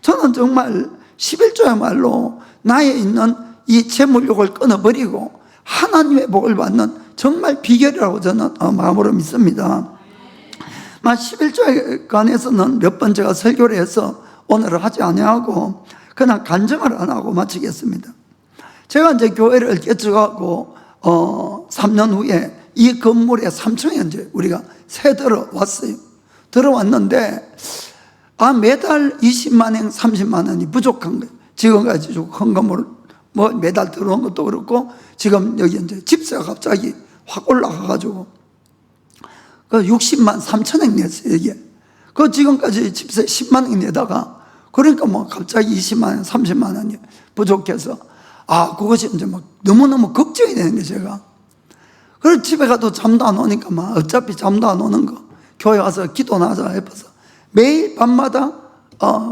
저는 정말 11조야말로 나에 있는 이 재물욕을 끊어버리고 하나님의 복을 받는 정말 비결이라고 저는 마음으로 믿습니다. 11조에 관해서는 몇 번 제가 설교를 해서 오늘은 하지 아니하고 그냥 간증을 안 하고 마치겠습니다. 제가 이제 교회를 개척하고 3년 후에 이 건물에 3층에 이제 우리가 새 들어왔어요. 들어왔는데 매달 20만원, 30만 원이 부족한 거예요. 지금까지 큰 건물 매달 들어온 것도 그렇고, 지금 여기 이제 집세가 갑자기 확 올라가가지고 그 60만 3천원 냈어요. 이게 그 지금까지 집세 10만 원 내다가, 그러니까 갑자기 20만 원, 30만 원이 부족해서 그것이 이제 너무너무 걱정이 되는 거예요. 제가 그래서 집에 가도 잠도 안 오니까 어차피 잠도 안 오는 거 교회 와서 기도나 하자 해서 매일 밤마다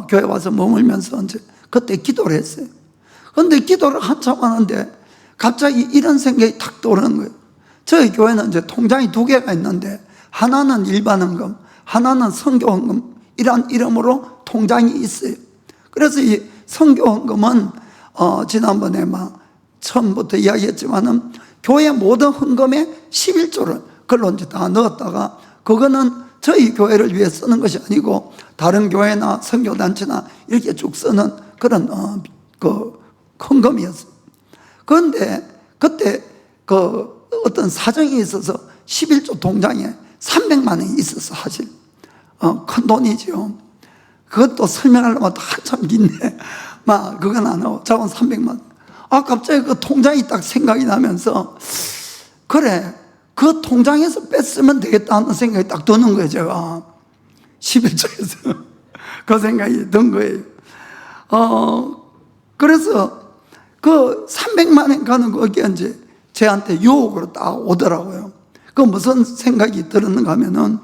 교회 와서 머물면서 이제 그때 기도를 했어요. 그런데 기도를 한참 하는데 갑자기 이런 생각이 탁 떠오르는 거예요. 저희 교회는 이제 통장이 2개가 있는데 하나는 일반 헌금, 하나는 선교 헌금, 이런 이름으로 통장이 있어요. 그래서 이 선교 헌금은 지난번에 처음부터 이야기했지만은 교회 모든 헌금의 11조를 그걸로 이제 다 넣었다가, 그거는 저희 교회를 위해 쓰는 것이 아니고 다른 교회나 선교단체나 이렇게 쭉 쓰는 그런 헌금이었어요. 그런데 그때 어떤 사정이 있어서 11조 통장에 300만 원이 있었어. 사실 큰 돈이죠. 그것도 설명하려면 한참 긴데 막 그건 안 하고 자원 300만 원. 갑자기 그 통장이 딱 생각이 나면서, 그래, 그 통장에서 뺐으면 되겠다 하는 생각이 딱 드는 거예요. 제가 11조에서 그 생각이 든 거예요. 그래서 그 300만 원 가는 거기에 이제 저한테 유혹으로 딱 오더라고요. 그 무슨 생각이 들었는가 하면은,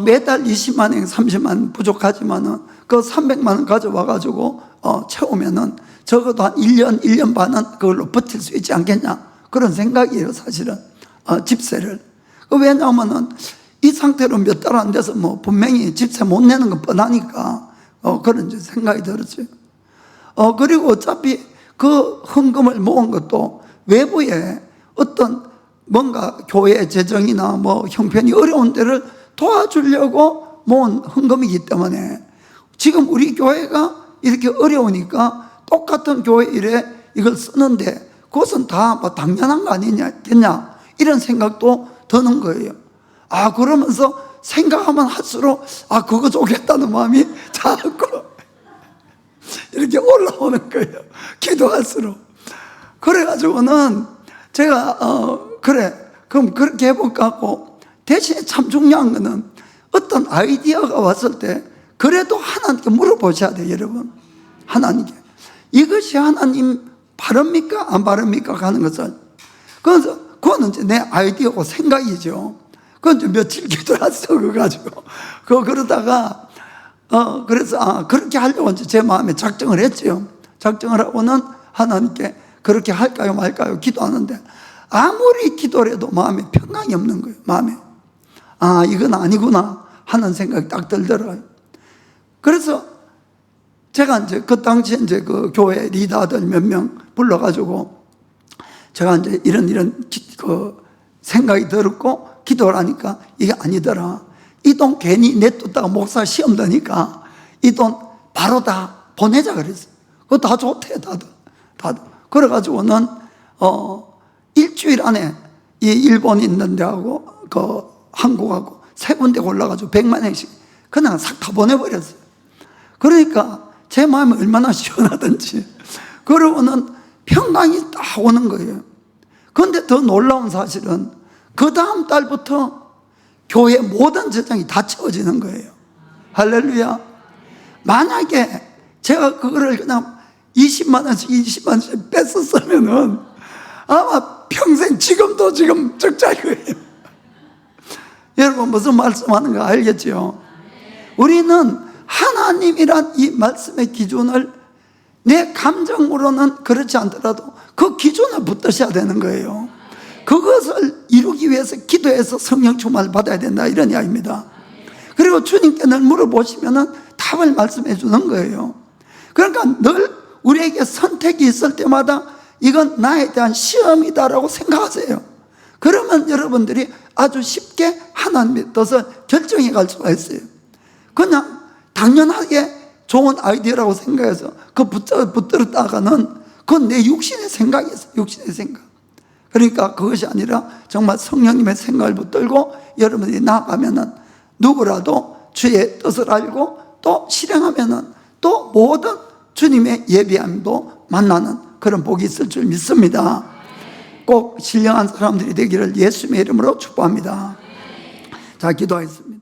매달 20만 원, 30만 원 부족하지만은 그 300만 원 가져와가지고 채우면은 적어도 한 1년, 1년 반은 그걸로 버틸 수 있지 않겠냐, 그런 생각이에요. 사실은 집세를. 왜냐하면은 이 상태로 몇 달 안 돼서 뭐 분명히 집세 못 내는 건 뻔하니까 그런 생각이 들었어요. 그리고 어차피 그 헌금을 모은 것도 외부에 어떤 뭔가 교회 재정이나 뭐 형편이 어려운 데를 도와주려고 모은 헌금이기 때문에, 지금 우리 교회가 이렇게 어려우니까 똑같은 교회 일에 이걸 쓰는데 그것은 다 뭐 당연한 거 아니겠냐, 이런 생각도 드는 거예요. 그러면서 생각하면 할수록 그거 좋겠다는 마음이 자꾸 이렇게 올라오는 거예요. 기도할수록. 그래가지고는 제가 그래, 그럼 그렇게 해볼까 하고, 대신에 참 중요한 거는 어떤 아이디어가 왔을 때 그래도 하나님께 물어보셔야 돼요. 여러분, 하나님께 이것이 하나님 바릅니까 안 바릅니까 하는 것을. 그래서 그거는 이제 내 아이디어고 생각이죠. 그건 이제 며칠 기도했어. 그거 가지고 그러다가 그래서 그렇게 하려고 이제 제 마음에 작정을 했죠. 작정을 하고는 하나님께 그렇게 할까요 말까요 기도하는데, 아무리 기도를 해도 마음에 평강이 없는 거예요. 마음에 이건 아니구나 하는 생각이 딱 들더라고요. 그래서 제가 이제 그 당시에 이제 그 교회 리더들 몇 명 불러가지고 제가 이제 이런 그 생각이 들었고 기도를 하니까 이게 아니더라. 이 돈 괜히 내뒀다가 목사 시험 다니까 이 돈 바로 다 보내자 그랬어요. 그거 다 좋대, 다들. 그래가지고는 일주일 안에 이 일본 있는 데하고 그 한국하고 세 군데 골라가지고 100만 원씩 그냥 싹 다 보내버렸어요. 그러니까 제 마음이 얼마나 시원하든지. 그러고는 평강이 딱 오는 거예요. 그런데 더 놀라운 사실은 그 다음 달부터 교회 모든 재정이 다 채워지는 거예요. 할렐루야. 만약에 제가 그거를 그냥 20만 원씩 뺐었으면은 아마 평생 지금도 지금 적자일 거예요. 여러분 무슨 말씀하는가 알겠죠? 우리는 하나님이란 이 말씀의 기준을 내 감정으로는 그렇지 않더라도 그 기준을 붙드셔야 되는 거예요. 그것을 이루기 위해서 기도해서 성령 충만을 받아야 된다, 이런 이야기입니다. 그리고 주님께 늘 물어보시면은 답을 말씀해 주는 거예요. 그러니까 늘 우리에게 선택이 있을 때마다 이건 나에 대한 시험이다라고 생각하세요. 그러면 여러분들이 아주 쉽게 하나님의 뜻을 결정해 갈 수가 있어요. 그냥 당연하게 좋은 아이디어라고 생각해서 그 붙들었다가는 그건 내 육신의 생각이었어요. 육신의 생각. 그러니까 그것이 아니라 정말 성령님의 생각을 붙들고 여러분들이 나아가면은 누구라도 주의 뜻을 알고 또 실행하면은 또 모든 주님의 예비함도 만나는 그런 복이 있을 줄 믿습니다. 꼭 신령한 사람들이 되기를 예수님의 이름으로 축복합니다. 자, 기도하겠습니다.